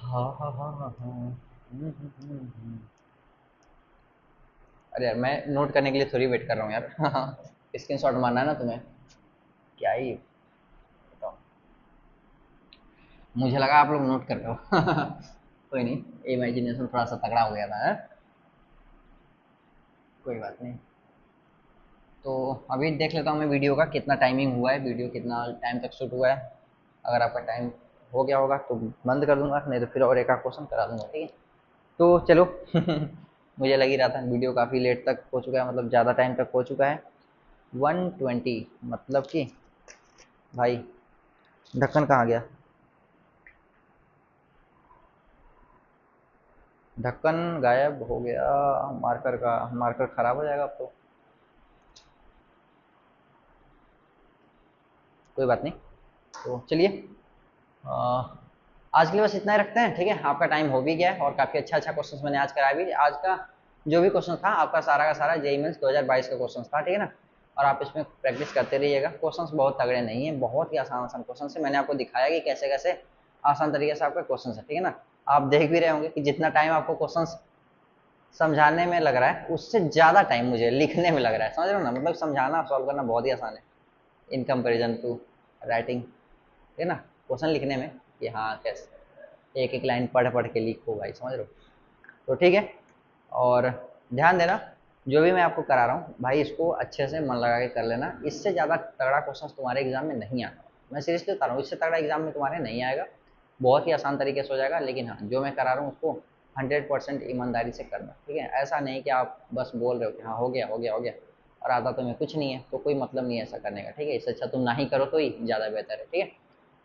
हाँ हाँ हाँ हाँ हाँ अरे यार मैं नोट करने के लिए थोड़ी वेट कर रहा हूँ यार स्क्रीनशॉट मारना है ना तुम्हें, क्या ही बताओ, मुझे लगा आप लोग नोट कर रहे हो कोई नहीं, इमेजिनेशन थोड़ा सा तगड़ा हो गया था है? कोई बात नहीं, तो अभी देख लेता हूँ मैं वीडियो का कितना टाइमिंग हुआ है, वीडियो कितना टाइम तक शूट हुआ है, अगर आपका टाइम हो गया होगा तो बंद कर दूंगा, नहीं तो फिर और एक आध क्वेश्चन करा दूंगा। ठीक है, तो चलो मुझे लग ही रहा था वीडियो काफ़ी लेट तक हो चुका है, मतलब ज़्यादा टाइम तक हो चुका है 120, मतलब कि भाई ढक्कन कहाँ गया, ढक्कन गायब हो गया, मार्कर का मार्कर ख़राब हो जाएगा अब तो, कोई बात नहीं, तो चलिए आज के लिए बस इतना ही रखते हैं। ठीक है, आपका टाइम हो भी गया है और काफ़ी अच्छा अच्छा क्वेश्चन मैंने आज कराया भी, आज का जो भी क्वेश्चन था आपका सारा का सारा जेईई मेंस 2022 का क्वेश्चन था। ठीक है ना, और आप इसमें प्रैक्टिस करते रहिएगा, क्वेश्चंस बहुत तगड़े नहीं है, बहुत ही आसान आसान क्वेश्चन है, मैंने आपको दिखाया कि कैसे कैसे आसान तरीके से आपका क्वेश्चन है। ठीक है ना, आप देख भी रहे होंगे कि जितना टाइम आपको क्वेश्चन समझाने में लग रहा है उससे ज़्यादा टाइम मुझे लिखने में लग रहा है। समझ रहे हो ना, मतलब समझाना सॉल्व करना बहुत ही आसान है इन कंपेरिजन टू राइटिंग, है ना, क्वेश्चन लिखने में कि हाँ कैसे एक एक लाइन पढ़ पढ़ के लिखो भाई, समझ रहे हो। तो ठीक है, और ध्यान देना जो भी मैं आपको करा रहा हूँ भाई, इसको अच्छे से मन लगा के कर लेना। इससे ज़्यादा तगड़ा क्वेश्चन तुम्हारे एग्जाम में नहीं आता, मैं सीरियसली बता रहा हूँ, इससे तगड़ा एग्जाम में तुम्हारे नहीं आएगा, बहुत ही आसान तरीके से हो जाएगा। लेकिन हाँ, जो मैं करा रहा हूँ उसको 100% ईमानदारी से करना, ठीक है। ऐसा नहीं कि आप बस बोल रहे हो कि हाँ हो गया हो गया हो गया, और आता तुम्हें कुछ नहीं है, तो कोई मतलब नहीं है ऐसा करने का, ठीक है। इससे अच्छा तुम ना ही करो तो ही ज़्यादा बेहतर है, ठीक है।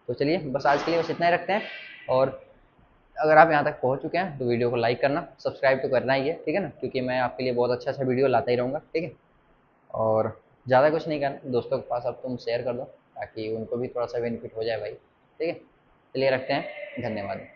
तो चलिए बस आज के लिए बस इतना ही रखते हैं। और अगर आप यहाँ तक पहुँच चुके हैं तो वीडियो को लाइक करना, सब्सक्राइब तो करना ही है, ठीक है ना, क्योंकि मैं आपके लिए बहुत अच्छा अच्छा वीडियो लाता ही रहूँगा, ठीक है। और ज़्यादा कुछ नहीं करना, दोस्तों के पास अब तुम शेयर कर दो ताकि उनको भी थोड़ा सा बेनिफिट हो जाए भाई, ठीक है। चलिए रखते हैं, धन्यवाद।